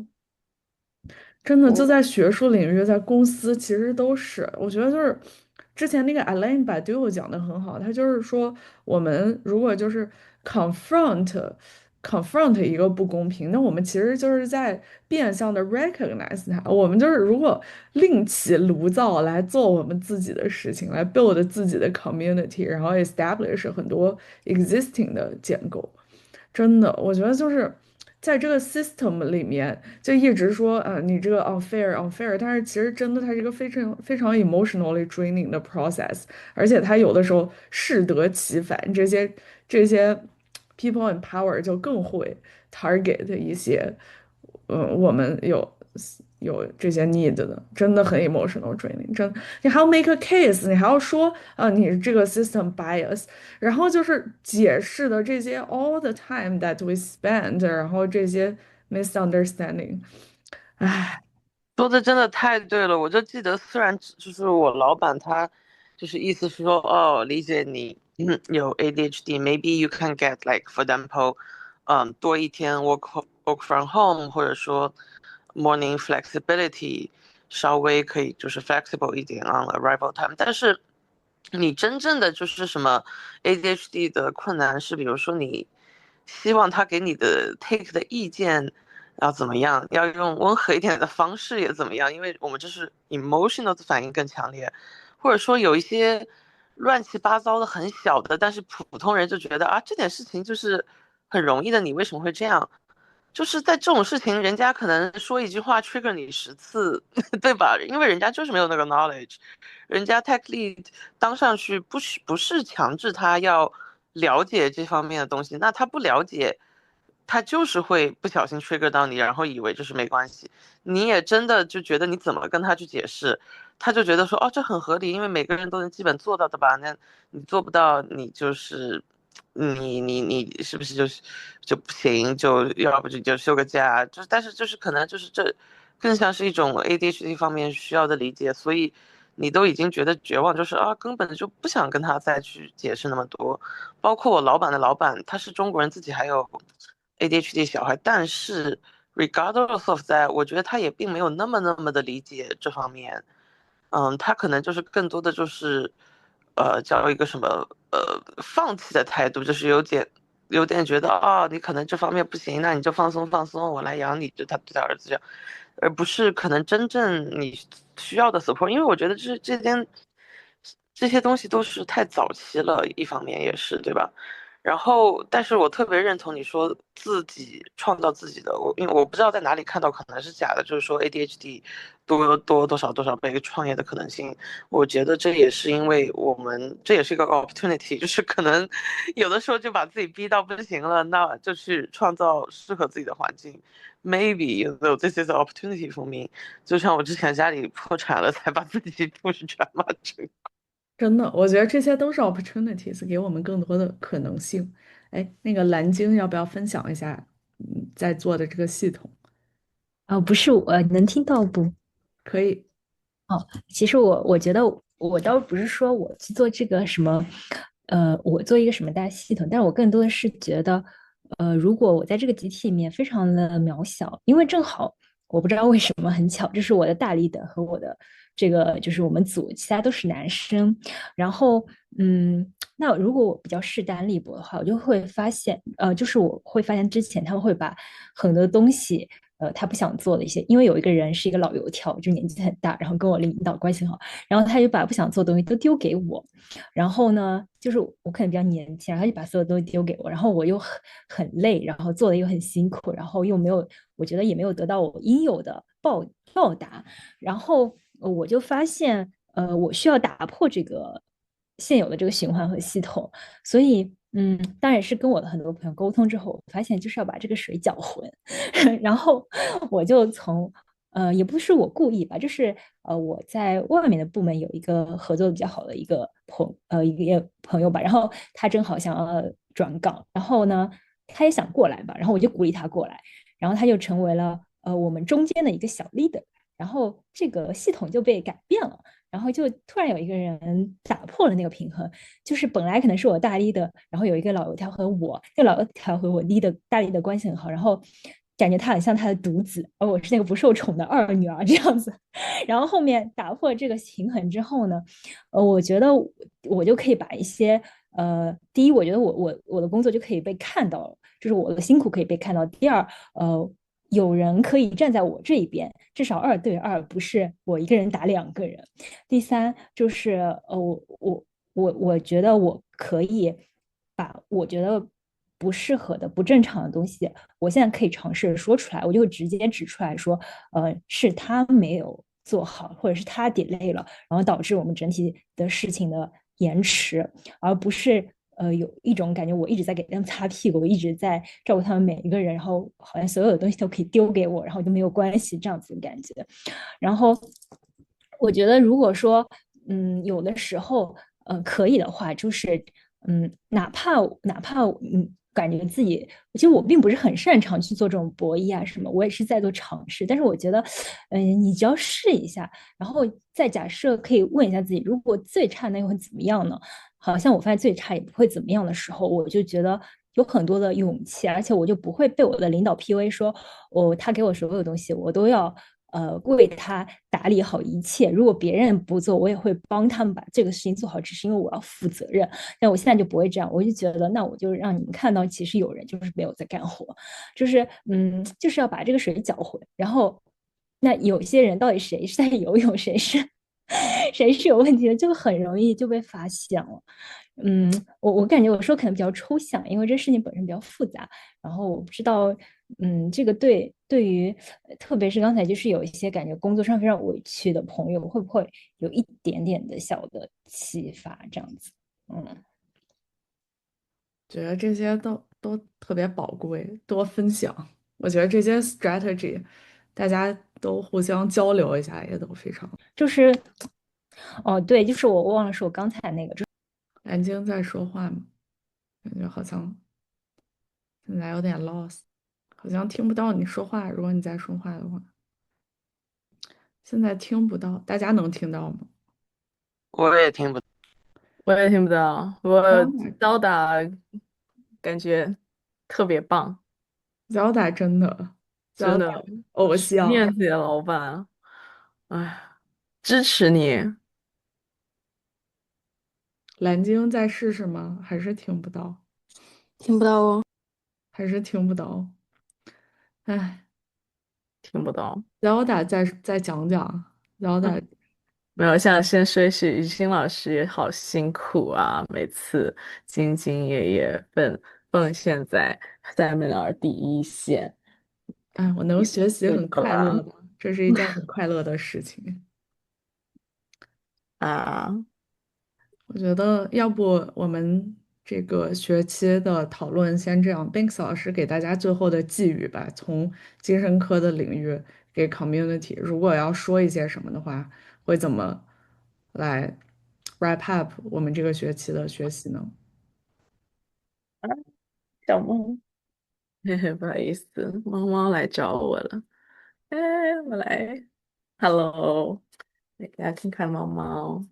S1: 真的就
S2: 嗯，
S1: 在学术领域，在公司其实都是，我觉得就是之前那个 Alain Badiou 讲的很好，他就是说，我们如果就是 confront 一个不公平，那我们其实就是在变相的 recognize 它，我们就是如果另起炉灶来做我们自己的事情，来 build 自己的 community，然后 establish 很多 existing 的建构。真的，我觉得就是在这个 system 里面，就一直说，你这个 unfair，但是其实真的它是一个非常非常 emotionally draining 的 process，而且它有的时候适得其反，这些 people in power 就更会 target 一些，我们有这些 need 的，真的很 emotional draining，真的，你还要 make a case，你还要说，你这个 system bias。然后就是解释的这些 all the time that we spend，然后这些 misunderstanding，唉，
S5: 说的真的太对了，我就记得，虽然就是我老板他就是意思是说，哦，理解你有 ADHD，maybe you can get like for example，多一天 work from home，或者说 morning flexibility，稍微可以就是 flexible 一点 on arrival time，但是你真正的就是什么 ADHD 的困难是，比如说你希望他给你的 take 的意见。要怎么样？要用温和一点的方式也怎么样？因为我们这是 emotional 的反应更强烈，或者说有一些乱七八糟的很小的，但是普通人就觉得啊，这点事情就是很容易的，你为什么会这样？就是在这种事情，人家可能说一句话 trigger 你10次，对吧？因为人家就是没有那个 knowledge，人家 tech lead 当上去不是强制他要了解这方面的东西，那他不了解，他就是会不小心 trigger 到你，然后以为就是没关系，你也真的就觉得你怎么跟他去解释，他就觉得说哦这很合理，因为每个人都能基本做到的吧？那你做不到，你就是你是不是就不行？就要不就休个假？就是但是就是可能就是这更像是一种 ADHD 方面需要的理解，所以你都已经觉得绝望，就是啊根本就不想跟他再去解释那么多。包括我老板的老板，他是中国人，自己还有 ADHD 小孩，但是 regardless of that，我觉得他也并没有那么的理解这方面。他可能就是更多的就是，叫一个什么放弃的态度，就是有点觉得啊、你可能这方面不行，那你就放松放松，我来养你，就他对他儿子这样，而不是可能真正你需要的 support，因为我觉得这些东西都是太早期了，一方面也是对吧？然后，但是我特别认同你说自己创造自己的，因为我不知道在哪里看到，可能是假的，就是说 ADHD 多少倍创业的可能性。我觉得这也是因为这也是一个 opportunity，就是可能有的时候就把自己逼到不行了，那就去创造适合自己的环境。Maybe this is an opportunity for me，就像我之前家里破产了，才把自己 push 转嘛成。
S1: 真的，我觉得这些都是 opportunities，给我们更多的可能性。哎，那个蓝鲸要不要分享一下，在做的这个系统？
S9: 不是我能听到不？
S1: 可以，
S9: 其实我觉得我倒不是说我去做这个什么，我做一个什么大系统，但是我更多的是觉得，如果我在这个集体里面非常的渺小，因为正好我不知道为什么很巧，这是我的大 leader 和我的这个就是我们组其他都是男生，然后那如果我比较势单力薄的话，我就会发现，就是我会发现之前他们会把很多东西。他不想做的一些，因为有一个人是一个老油条，就年纪很大，然后跟我领导关系很好，然后他就把不想做的东西都丢给我，然后呢，就是我可能比较年轻，然后他就把所有东西丢给我，然后我又很累，然后做的又很辛苦，然后又没有，我觉得也没有得到我应有的报答，然后我就发现，我需要打破这个现有的这个循环和系统，所以。当然是跟我的很多朋友沟通之后，我发现就是要把这个水搅浑，然后我就也不是我故意吧，就是我在外面的部门有一个合作的比较好的一个朋友吧，然后他正好想要转岗，然后呢他也想过来吧，然后我就鼓励他过来，然后他就成为了我们中间的一个小 leader，然后这个系统就被改变了。然后就突然有一个人打破了那个平衡，就是本来可能是我大 leader，然后有一个老油条和我，那个老油条和我 leader 大 leader 关系很好，然后感觉他很像他的独子，而我是那个不受宠的二女儿这样子。然后后面打破这个平衡之后呢，我觉得我就可以把一些第一，我觉得我的工作就可以被看到，就是我的辛苦可以被看到。第二，有人可以站在我这一边，至少2对2，不是我一个人打2个人。第三就是我觉得我可以把我觉得不适合的、不正常的东西，我现在可以尝试说出来，我就会直接指出来说，是他没有做好，或者是他 delay 了，然后导致我们整体的事情的延迟，而不是有一种感觉，我一直在给他们擦屁股，我一直在照顾他们每一个人，然后好像所有的东西都可以丢给我，然后就没有关系这样子的感觉。然后我觉得，如果说有的时候可以的话，就是哪怕感觉自己，其实我并不是很擅长去做这种博弈啊什么，我也是在做尝试。但是我觉得，你只要试一下，然后再假设可以问一下自己，如果最差那会怎么样呢？好像我发现最差也不会怎么样的时候，我就觉得有很多的勇气，而且我就不会被我的领导 PUA 说，他给我所有东西，我都要为他打理好一切。如果别人不做，我也会帮他们把这个事情做好，只是因为我要负责任。但我现在就不会这样，我就觉得，那我就让你们看到，其实有人就是没有在干活，就是就是要把这个水搅浑。然后，那有些人到底谁是在游泳，谁是有问题的，就很容易就被发现了。我感觉我说可能比较抽象，因为这事情本身比较复杂，然后我不知道，这个对于特别是刚才就是有一些感觉工作上非常委屈的朋友，会不会有一点点的小的启发这样子？
S1: 觉得这些都特别宝贵，多分享。我觉得这些 strategy，大家都互相交流一下，也都非常。
S9: 就是对，就是我忘了说我刚才那个，
S1: 蓝鲸在说话吗？感觉好像现在有点 lost，好像听不到你说话。如果你在说话的话，现在听不到，大家能听到吗？
S5: 我也听不。
S10: 我也听不到。我
S1: 嗯
S10: Zelda感觉特别棒，
S1: Zelda 真的
S10: 真
S1: ，Zelda
S10: 的
S1: 偶
S10: 直面
S1: 像。
S10: 自己的老板，哎，支持你。
S1: 蓝鲸再试试吗？还是听不到？
S6: 听不到哦。
S1: 还是听不到？哎
S10: 听不到。
S1: ，Zelda 再讲讲，Zelda
S10: 没有，想先说是雨欣老师也好辛苦啊，每次兢兢业业奉献在Seminar第一线。
S1: 哎，我能学习很
S10: 好吧
S1: 快乐的，这是一件很快乐的事情。
S10: 啊，
S1: 我觉得要不我们这个学期的讨论先这样，Banks 老师给大家最后的寄语吧，从精神科的领域给 community，如果要说一些什么的话，会怎么来 wrap up 我们这个学期的学习呢？
S10: 小梦，嘿嘿，不好意思，猫猫来找我了。哎，我来，Hello，来给大家看看猫猫。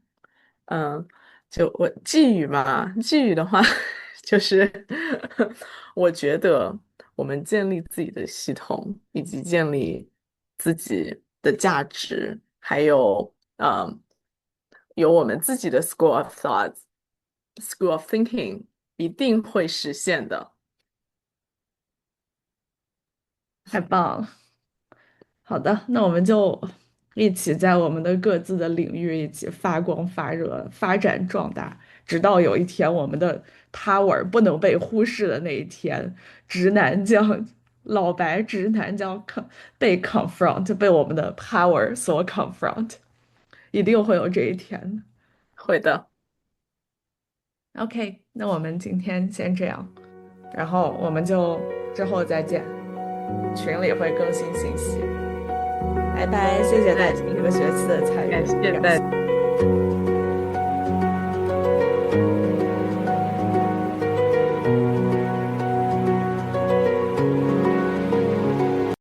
S10: 嗯，就我寄语嘛，寄语的话，就是我觉得我们建立自己的系统，以及建立自己的价值，还有有我们自己的 school of thoughts，school of thinking，一定会实现的。
S1: 太棒了！好的，那我们就一起在我们的各自的领域一起发光发热，发展壮大，直到有一天我们的 power 不能被忽视的那一天，直男将老白直男将被 confront，被我们的 power 所 confront，一定会有这一天的。
S10: 会的。
S1: OK，那我们今天先这样，然后我们就之后再见，群里会更新信息。拜拜，谢谢大家这个学期的参与，
S10: 感谢大家。